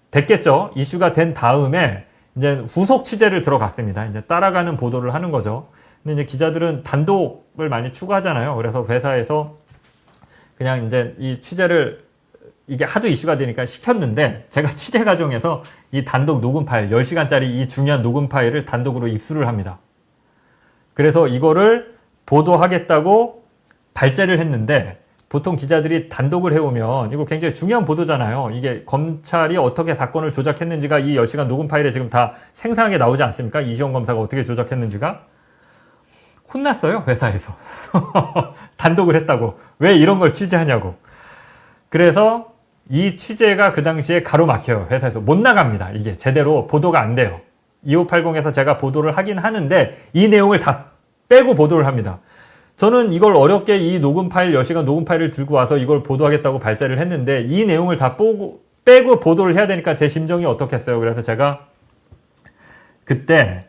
됐겠죠. 이슈가 된 다음에 이제 후속 취재를 들어갔습니다. 이제 따라가는 보도를 하는 거죠. 근데 이제 기자들은 단독을 많이 추구하잖아요. 그래서 회사에서 그냥 이제 이 취재를 이게 하도 이슈가 되니까 시켰는데, 제가 취재 과정에서 이 단독 녹음 파일, 10시간짜리 이 중요한 녹음 파일을 단독으로 입수를 합니다. 그래서 이거를 보도하겠다고 발제를 했는데, 보통 기자들이 단독을 해오면 이거 굉장히 중요한 보도잖아요. 이게 검찰이 어떻게 사건을 조작했는지가 이 10시간 녹음 파일에 지금 다 생생하게 나오지 않습니까? 이시원 검사가 어떻게 조작했는지가. 혼났어요, 회사에서. 단독을 했다고. 왜 이런 걸 취재하냐고. 그래서 이 취재가 그 당시에 가로막혀요. 회사에서 못 나갑니다. 이게 제대로 보도가 안 돼요. 2580에서 제가 보도를 하긴 하는데 이 내용을 다 빼고 보도를 합니다. 저는 이걸 어렵게 이 녹음 파일, 10시간 녹음 파일을 들고 와서 이걸 보도하겠다고 발제를 했는데 이 내용을 다 빼고 보도를 해야 되니까 제 심정이 어떻겠어요. 그래서 제가 그때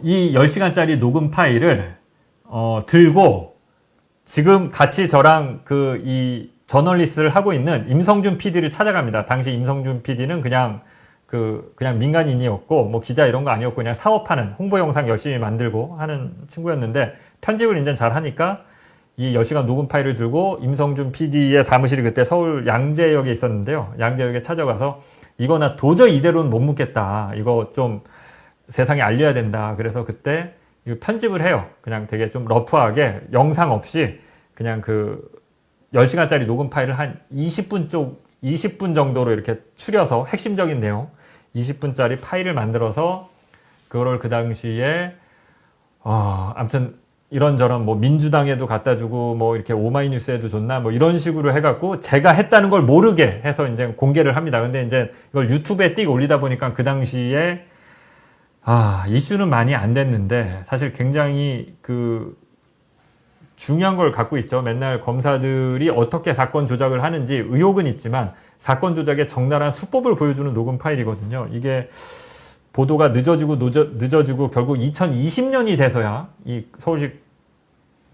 이 10시간짜리 녹음 파일을 들고 지금 같이 저랑 이 저널리스트를 하고 있는 임성준 PD를 찾아갑니다. 당시 임성준 PD는 그냥 민간인이었고, 뭐 기자 이런 거 아니었고, 그냥 사업하는, 홍보 영상 열심히 만들고 하는 친구였는데, 편집을 이제 잘 하니까, 이 10시간 녹음 파일을 들고, 임성준 PD의 사무실이 그때 서울 양재역에 있었는데요. 양재역에 찾아가서, 이거 나 도저히 이대로는 못 묻겠다. 이거 좀 세상에 알려야 된다. 그래서 그때 이거 편집을 해요. 그냥 되게 좀 러프하게, 영상 없이, 그냥 10시간짜리 녹음 파일을 한 20분 정도로 이렇게 추려서 핵심적인 내용 20분짜리 파일을 만들어서 그거를 그 당시에 아무튼 이런저런 뭐 민주당에도 갖다 주고 뭐 이렇게 오마이뉴스에도 줬나 뭐 이런 식으로 해갖고 제가 했다는 걸 모르게 해서 이제 공개를 합니다. 근데 이제 이걸 유튜브에 띡 올리다 보니까 그 당시에 이슈는 많이 안 됐는데 사실 굉장히 중요한 걸 갖고 있죠. 맨날 검사들이 어떻게 사건 조작을 하는지 의혹은 있지만 사건 조작의 적나라한 수법을 보여주는 녹음 파일이거든요. 이게 보도가 늦어지고 결국 2020년이 돼서야 이 서울시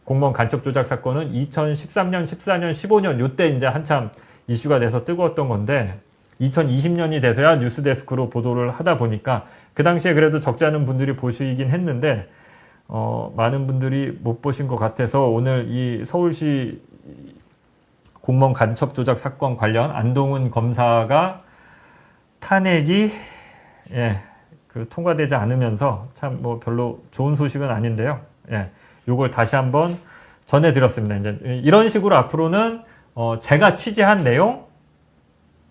공무원 간첩 조작 사건은 2013년, 14년, 15년 요때 이제 한참 이슈가 돼서 뜨거웠던 건데 2020년이 돼서야 뉴스데스크로 보도를 하다 보니까 그 당시에 그래도 적지 않은 분들이 보시긴 했는데 많은 분들이 못 보신 것 같아서 오늘 이 서울시 공무원 간첩 조작 사건 관련 안동훈 검사가 탄핵이 통과되지 않으면서 참 뭐 별로 좋은 소식은 아닌데요. 요걸 다시 한번 전해드렸습니다. 이제 이런 식으로 앞으로는 제가 취재한 내용을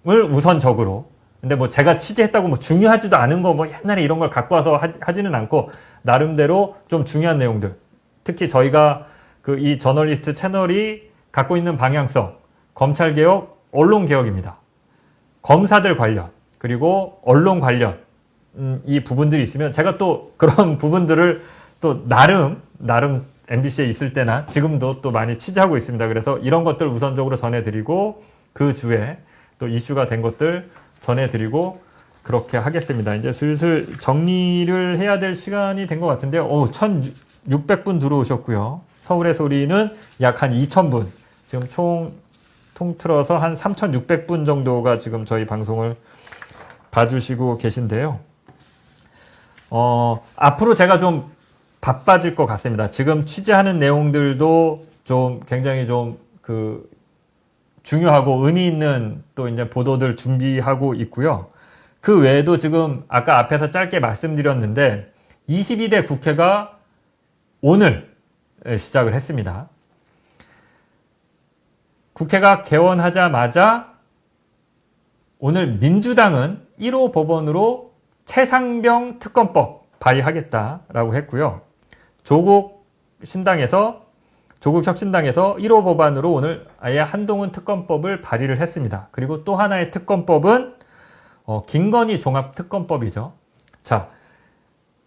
우선적으로, 근데 뭐 제가 취재했다고 뭐 중요하지도 않은 거 뭐 옛날에 이런 걸 갖고 와서 하지는 않고 나름대로 좀 중요한 내용들, 특히 저희가 이 저널리스트 채널이 갖고 있는 방향성, 검찰개혁, 언론개혁입니다. 검사들 관련 그리고 언론 관련 이 부분들이 있으면 제가 또 그런 부분들을 또 나름 MBC에 있을 때나 지금도 또 많이 취재하고 있습니다. 그래서 이런 것들 우선적으로 전해드리고 그 주에 또 이슈가 된 것들 전해드리고 그렇게 하겠습니다. 이제 슬슬 정리를 해야 될 시간이 된 것 같은데요. 1,600분 들어오셨고요. 서울의 소리는 약 한 2,000분. 지금 통틀어서 한 3,600분 정도가 지금 저희 방송을 봐주시고 계신데요. 앞으로 제가 좀 바빠질 것 같습니다. 지금 취재하는 내용들도 좀 굉장히 좀 중요하고 의미 있는 또 이제 보도들 준비하고 있고요. 그 외에도 지금 아까 앞에서 짧게 말씀드렸는데 22대 국회가 오늘 시작을 했습니다. 국회가 개원하자마자 오늘 민주당은 1호 법원으로 최상병 특검법 발의하겠다라고 했고요. 조국혁신당에서 1호 법안으로 오늘 아예 한동훈 특검법을 발의를 했습니다. 그리고 또 하나의 특검법은 김건희 종합특검법이죠. 자,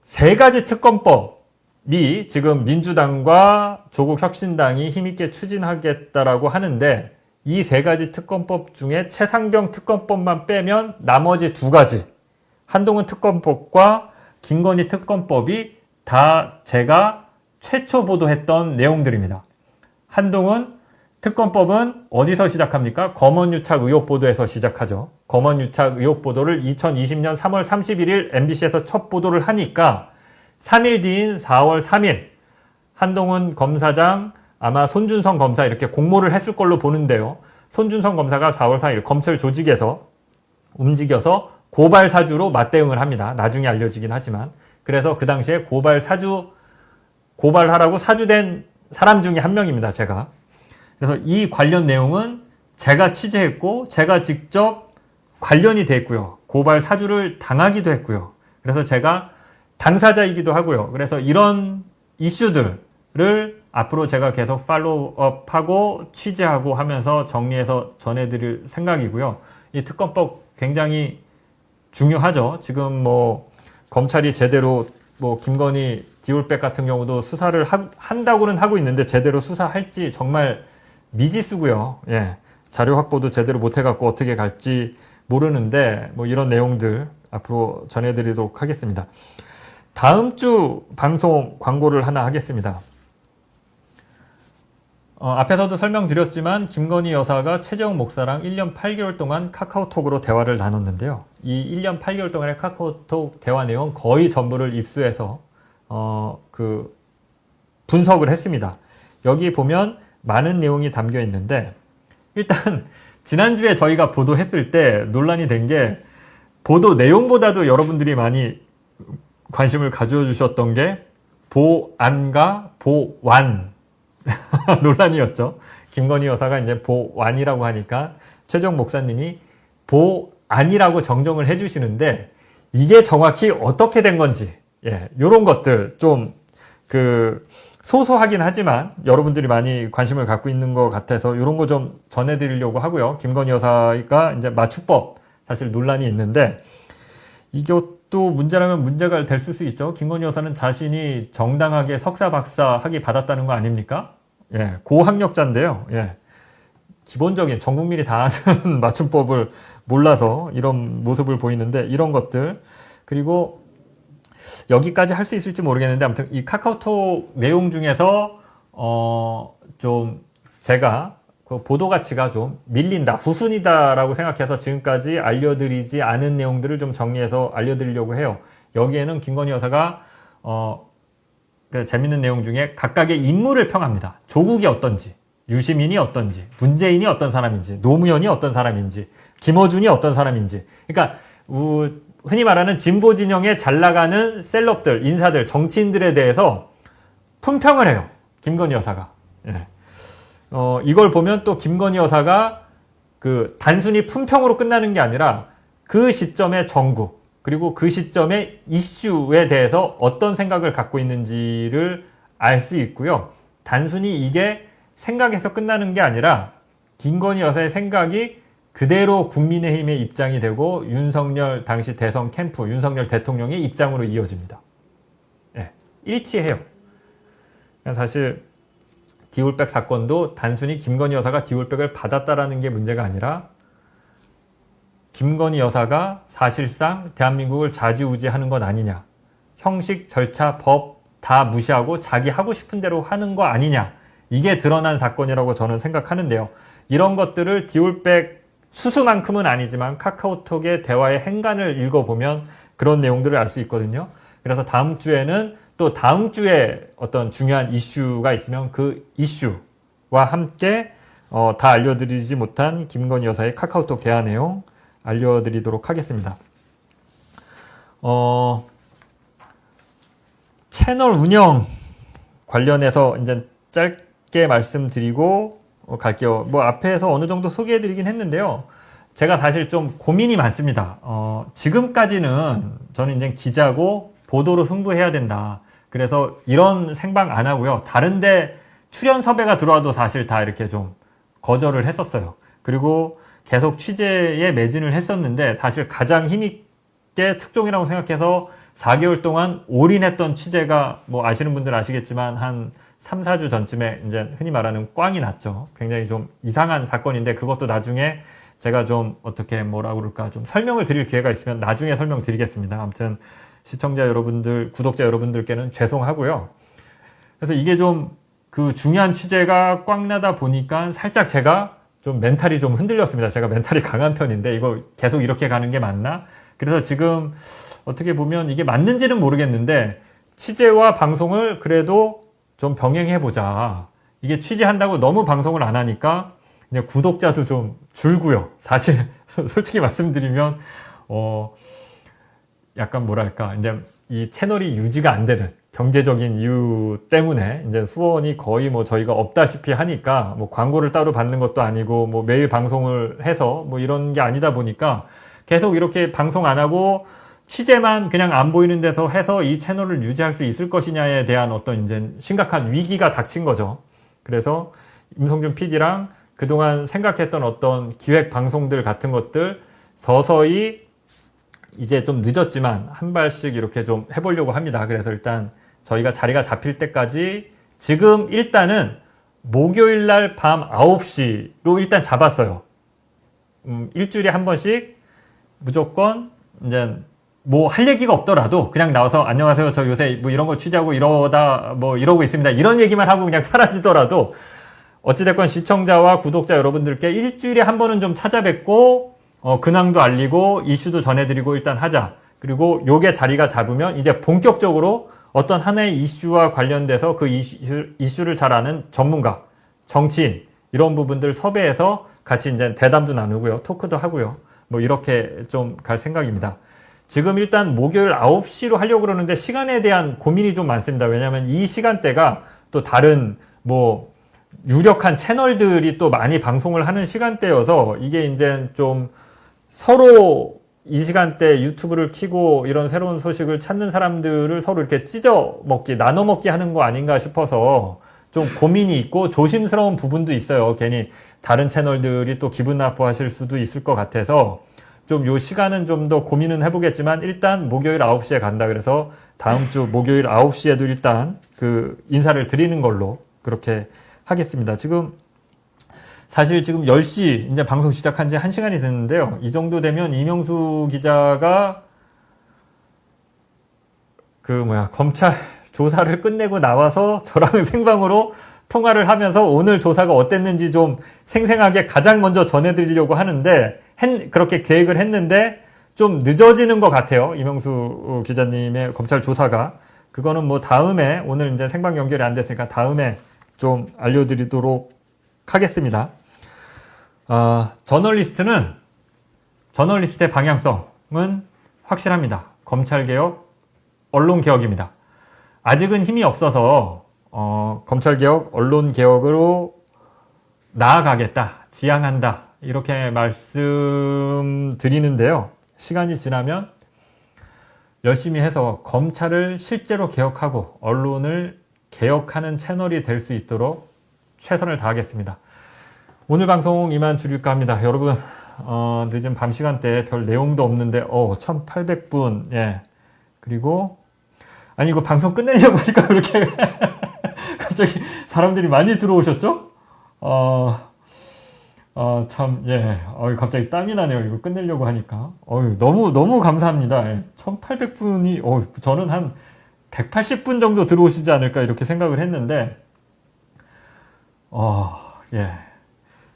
세 가지 특검법이 지금 민주당과 조국혁신당이 힘있게 추진하겠다라고 하는데 이 세 가지 특검법 중에 최상병 특검법만 빼면 나머지 두 가지 한동훈 특검법과 김건희 특검법이 다 제가 최초 보도했던 내용들입니다. 한동훈 특검법은 어디서 시작합니까? 검언유착 의혹 보도에서 시작하죠. 검언유착 의혹 보도를 2020년 3월 31일 MBC에서 첫 보도를 하니까 3일 뒤인 4월 3일 한동훈 검사장 아마 손준성 검사 이렇게 공모를 했을 걸로 보는데요. 손준성 검사가 4월 4일 검찰 조직에서 움직여서 고발 사주로 맞대응을 합니다. 나중에 알려지긴 하지만. 그래서 그 당시에 고발하라고 사주된 사람 중에 한 명입니다. 제가. 그래서 이 관련 내용은 제가 취재했고 제가 직접 관련이 돼 있고요. 고발 사주를 당하기도 했고요. 그래서 제가 당사자이기도 하고요. 그래서 이런 이슈들을 앞으로 제가 계속 팔로우업하고 취재하고 하면서 정리해서 전해드릴 생각이고요. 이 특검법 굉장히 중요하죠. 지금 뭐 검찰이 제대로 뭐 김건희 디올백 같은 경우도 수사를 한다고는 하고 있는데 제대로 수사할지 정말 미지수고요. 자료 확보도 제대로 못 해갖고 어떻게 갈지 모르는데 뭐 이런 내용들 앞으로 전해드리도록 하겠습니다. 다음 주 방송 광고를 하나 하겠습니다. 앞에서도 설명드렸지만 김건희 여사가 최재형 목사랑 1년 8개월 동안 카카오톡으로 대화를 나눴는데요. 이 1년 8개월 동안의 카카오톡 대화 내용 거의 전부를 입수해서 분석을 했습니다. 여기 보면 많은 내용이 담겨 있는데 일단 지난주에 저희가 보도했을 때 논란이 된 게 보도 내용보다도 여러분들이 많이 관심을 가져주셨던 게 보안과 보완 논란이었죠. 김건희 여사가 이제 보완이라고 하니까 최재형 목사님이 보안이라고 정정을 해주시는데 이게 정확히 어떻게 된 건지 요런 것들 좀 소소하긴 하지만 여러분들이 많이 관심을 갖고 있는 것 같아서 이런 거 좀 전해드리려고 하고요. 김건희 여사가 이제 맞춤법 사실 논란이 있는데 이것도 문제라면 문제가 될 수 있죠. 김건희 여사는 자신이 정당하게 석사, 박사 학위 받았다는 거 아닙니까? 예, 고학력자인데요. 예, 기본적인 전 국민이 다 아는 맞춤법을 몰라서 이런 모습을 보이는데 이런 것들 그리고 여기까지 할 수 있을지 모르겠는데 아무튼 이 카카오톡 내용 중에서 좀 제가 그 보도 가치가 좀 밀린다, 후순이다라고 생각해서 지금까지 알려드리지 않은 내용들을 좀 정리해서 알려드리려고 해요. 여기에는 김건희 여사가 그 재밌는 내용 중에 각각의 인물을 평합니다. 조국이 어떤지, 유시민이 어떤지, 문재인이 어떤 사람인지, 노무현이 어떤 사람인지, 김어준이 어떤 사람인지. 그러니까 흔히 말하는 진보 진영에 잘 나가는 셀럽들, 인사들, 정치인들에 대해서 품평을 해요. 김건희 여사가. 예. 이걸 보면 또 김건희 여사가 그 단순히 품평으로 끝나는 게 아니라 그 시점의 정국 그리고 그 시점의 이슈에 대해서 어떤 생각을 갖고 있는지를 알 수 있고요. 단순히 이게 생각에서 끝나는 게 아니라 김건희 여사의 생각이 그대로 국민의힘의 입장이 되고 윤석열 당시 대선 캠프, 윤석열 대통령의 입장으로 이어집니다. 예, 일치해요. 사실 디올백 사건도 단순히 김건희 여사가 디올백을 받았다라는 게 문제가 아니라 김건희 여사가 사실상 대한민국을 좌지우지하는 것 아니냐. 형식, 절차, 법 다 무시하고 자기 하고 싶은 대로 하는 거 아니냐. 이게 드러난 사건이라고 저는 생각하는데요. 이런 것들을 디올백 수수만큼은 아니지만 카카오톡의 대화의 행간을 읽어보면 그런 내용들을 알 수 있거든요. 그래서 다음 주에는 또 다음 주에 어떤 중요한 이슈가 있으면 그 이슈와 함께 다 알려드리지 못한 김건희 여사의 카카오톡 대화 내용 알려드리도록 하겠습니다. 채널 운영 관련해서 이제 짧게 말씀드리고 갈게요. 뭐 앞에서 어느 정도 소개해드리긴 했는데요. 제가 사실 좀 고민이 많습니다. 지금까지는 저는 이제 기자고 보도로 승부해야 된다. 그래서 이런 생방 안 하고요. 다른데 출연 섭외가 들어와도 사실 다 이렇게 좀 거절을 했었어요. 그리고 계속 취재에 매진을 했었는데 사실 가장 힘있게 특종이라고 생각해서 4개월 동안 올인했던 취재가 뭐 아시는 분들 아시겠지만 한 3, 4주 전쯤에 이제 흔히 말하는 꽝이 났죠. 굉장히 좀 이상한 사건인데 그것도 나중에 제가 좀 어떻게 뭐라 그럴까 좀 설명을 드릴 기회가 있으면 나중에 설명드리겠습니다. 아무튼 시청자 여러분들, 구독자 여러분들께는 죄송하고요. 그래서 이게 좀 그 중요한 취재가 꽝 나다 보니까 살짝 제가 좀 멘탈이 좀 흔들렸습니다. 제가 멘탈이 강한 편인데 이거 계속 이렇게 가는 게 맞나? 그래서 지금 어떻게 보면 이게 맞는지는 모르겠는데 취재와 방송을 그래도 좀 병행해보자. 이게 취재한다고 너무 방송을 안 하니까 그냥 구독자도 좀 줄고요. 사실 솔직히 말씀드리면 약간 뭐랄까 이제 이 채널이 유지가 안 되는 경제적인 이유 때문에 이제 후원이 거의 뭐 저희가 없다시피 하니까 뭐 광고를 따로 받는 것도 아니고 뭐 매일 방송을 해서 뭐 이런 게 아니다 보니까 계속 이렇게 방송 안 하고 취재만 그냥 안 보이는 데서 해서 이 채널을 유지할 수 있을 것이냐에 대한 어떤 이제 심각한 위기가 닥친 거죠. 그래서 임성준 PD랑 그동안 생각했던 어떤 기획 방송들 같은 것들 서서히 이제 좀 늦었지만 한 발씩 이렇게 좀 해보려고 합니다. 그래서 일단 저희가 자리가 잡힐 때까지 지금 일단은 목요일 날 밤 9시로 일단 잡았어요. 일주일에 한 번씩 무조건 이제 뭐 할 얘기가 없더라도 그냥 나와서 안녕하세요. 저 요새 뭐 이런 거 취재하고 이러다 뭐 이러고 있습니다. 이런 얘기만 하고 그냥 사라지더라도 어찌됐건 시청자와 구독자 여러분들께 일주일에 한 번은 좀 찾아뵙고 근황도 알리고 이슈도 전해드리고 일단 하자. 그리고 요게 자리가 잡으면 이제 본격적으로 어떤 하나의 이슈와 관련돼서 그 이슈를 잘 아는 전문가, 정치인 이런 부분들 섭외해서 같이 이제 대담도 나누고요. 토크도 하고요. 뭐 이렇게 좀 갈 생각입니다. 지금 일단 목요일 9시로 하려고 그러는데 시간에 대한 고민이 좀 많습니다. 왜냐하면 이 시간대가 또 다른 뭐 유력한 채널들이 또 많이 방송을 하는 시간대여서 이게 이제 좀 서로 이 시간대 유튜브를 켜고 이런 새로운 소식을 찾는 사람들을 서로 이렇게 찢어 먹기, 나눠 먹기 하는 거 아닌가 싶어서 좀 고민이 있고 조심스러운 부분도 있어요. 괜히 다른 채널들이 또 기분 나빠하실 수도 있을 것 같아서 좀 요 시간은 좀 더 고민은 해보겠지만 일단 목요일 9시에 간다 그래서 다음 주 목요일 9시에도 일단 그 인사를 드리는 걸로 그렇게 하겠습니다. 지금 사실 지금 10시 이제 방송 시작한 지 1시간이 됐는데요. 이 정도 되면 이명수 기자가 검찰 조사를 끝내고 나와서 저랑 생방으로 통화를 하면서 오늘 조사가 어땠는지 좀 생생하게 가장 먼저 전해드리려고 하는데 그렇게 계획을 했는데 좀 늦어지는 것 같아요. 이명수 기자님의 검찰 조사가. 그거는 뭐 다음에 오늘 이제 생방 연결이 안 됐으니까 다음에 좀 알려드리도록 하겠습니다. 저널리스트의 방향성은 확실합니다. 검찰개혁, 언론개혁입니다. 아직은 힘이 없어서 검찰개혁, 언론개혁으로 나아가겠다, 지향한다 이렇게 말씀드리는데요. 시간이 지나면 열심히 해서 검찰을 실제로 개혁하고 언론을 개혁하는 채널이 될 수 있도록 최선을 다하겠습니다. 오늘 방송 이만 줄일까 합니다. 여러분 늦은 밤 시간대에 별 내용도 없는데 1800분 예. 그리고 아니 이거 방송 끝내려고 하니까 그렇게 갑자기 사람들이 많이 들어오셨죠? 참, 예. 갑자기 땀이 나네요. 이거 끝내려고 하니까. 너무 감사합니다. 예. 1800분이, 저는 한 180분 정도 들어오시지 않을까 이렇게 생각을 했는데, 예.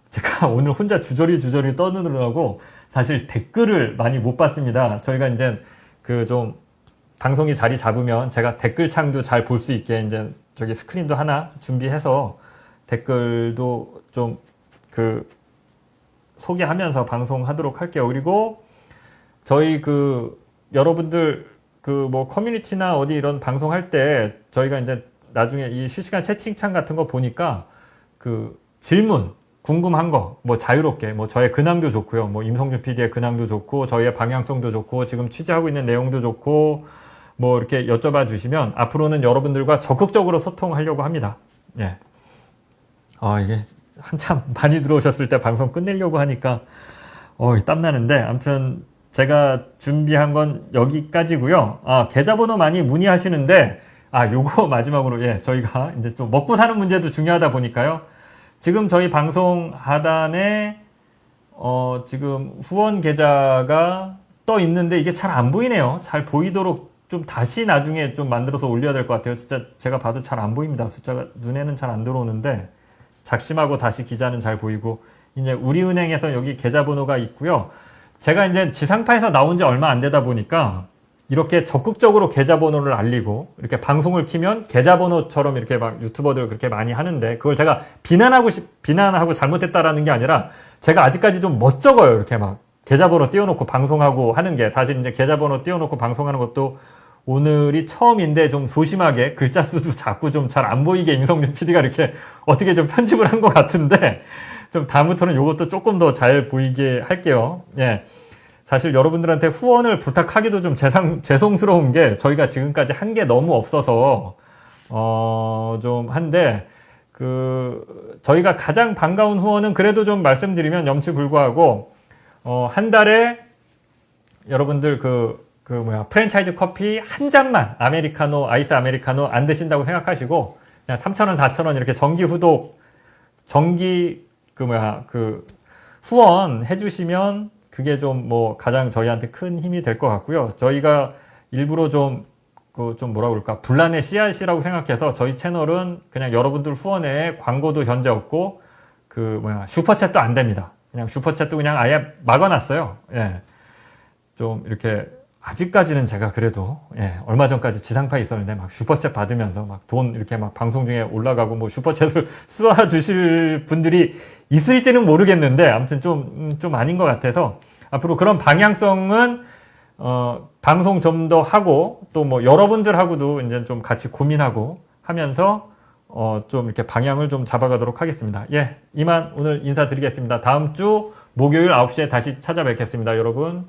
제가 오늘 혼자 주저리 떠드느라고 사실 댓글을 많이 못 봤습니다. 저희가 이제 좀 방송이 자리 잡으면 제가 댓글창도 잘 볼 수 있게 이제 저기 스크린도 하나 준비해서 댓글도 좀 소개하면서 방송하도록 할게요. 그리고 저희 여러분들 커뮤니티나 어디 이런 방송할 때 저희가 이제 나중에 이 실시간 채팅창 같은 거 보니까 질문 궁금한 거 자유롭게 저의 근황도 좋고요. 임성준 PD의 근황도 좋고 저희의 방향성도 좋고 지금 취재하고 있는 내용도 좋고 이렇게 여쭤봐 주시면 앞으로는 여러분들과 적극적으로 소통하려고 합니다. 예. 이게 한참 많이 들어오셨을 때 방송 끝내려고 하니까 땀나는데 아무튼 제가 준비한 건 여기까지고요. 계좌번호 많이 문의하시는데 요거 마지막으로 예, 저희가 이제 좀 먹고 사는 문제도 중요하다 보니까요. 지금 저희 방송 하단에 지금 후원 계좌가 떠 있는데 이게 잘 안 보이네요. 잘 보이도록 좀 다시 나중에 좀 만들어서 올려야 될 것 같아요. 진짜 제가 봐도 잘 안 보입니다. 숫자가 눈에는 잘 안 들어오는데 작심하고 다시 기자는 잘 보이고 이제 우리은행에서 여기 계좌번호가 있고요. 제가 이제 지상파에서 나온 지 얼마 안 되다 보니까 이렇게 적극적으로 계좌번호를 알리고 이렇게 방송을 키면 계좌번호처럼 이렇게 막 유튜버들 그렇게 많이 하는데 그걸 제가 비난하고 잘못했다라는 게 아니라 제가 아직까지 좀 멋쩍어요. 이렇게 막 계좌번호 띄워놓고 방송하고 하는 게 사실 이제 계좌번호 띄워놓고 방송하는 것도 오늘이 처음인데 좀 소심하게 글자 수도 작고 좀 잘 안 보이게 임성준 PD가 이렇게 어떻게 좀 편집을 한 것 같은데 좀 다음부터는 이것도 조금 더 잘 보이게 할게요. 예. 사실 여러분들한테 후원을 부탁하기도 좀 죄송스러운 게 저희가 지금까지 한 게 너무 없어서 좀 한데 저희가 가장 반가운 후원은 그래도 좀 말씀드리면 염치불구하고 한 달에 여러분들 프랜차이즈 커피 한 잔만 아이스 아메리카노 안 드신다고 생각하시고 그냥 3,000원, 4,000원 이렇게 후원 해주시면 그게 좀 가장 저희한테 큰 힘이 될 것 같고요. 저희가 일부러 분란의 씨앗이라고 생각해서 저희 채널은 그냥 여러분들 후원에 광고도 현재 없고 슈퍼챗도 안 됩니다. 그냥 슈퍼챗도 그냥 아예 막아놨어요. 예. 좀 이렇게 아직까지는 제가 그래도 얼마 전까지 지상파에 있었는데 막 슈퍼챗 받으면서 막 돈 이렇게 막 방송 중에 올라가고 슈퍼챗을 쏴주실 분들이 있을지는 모르겠는데 아무튼 좀 아닌 것 같아서 앞으로 그런 방향성은 방송 좀 더 하고 또 여러분들하고도 이제 좀 같이 고민하고 하면서 좀 이렇게 방향을 좀 잡아가도록 하겠습니다. 예, 이만 오늘 인사드리겠습니다. 다음 주 목요일 9시에 다시 찾아뵙겠습니다. 여러분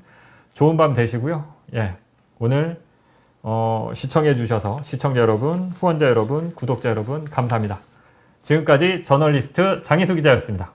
좋은 밤 되시고요. 예, 오늘 시청해 주셔서 시청자 여러분, 후원자 여러분, 구독자 여러분 감사합니다. 지금까지 저널리스트 장희수 기자였습니다.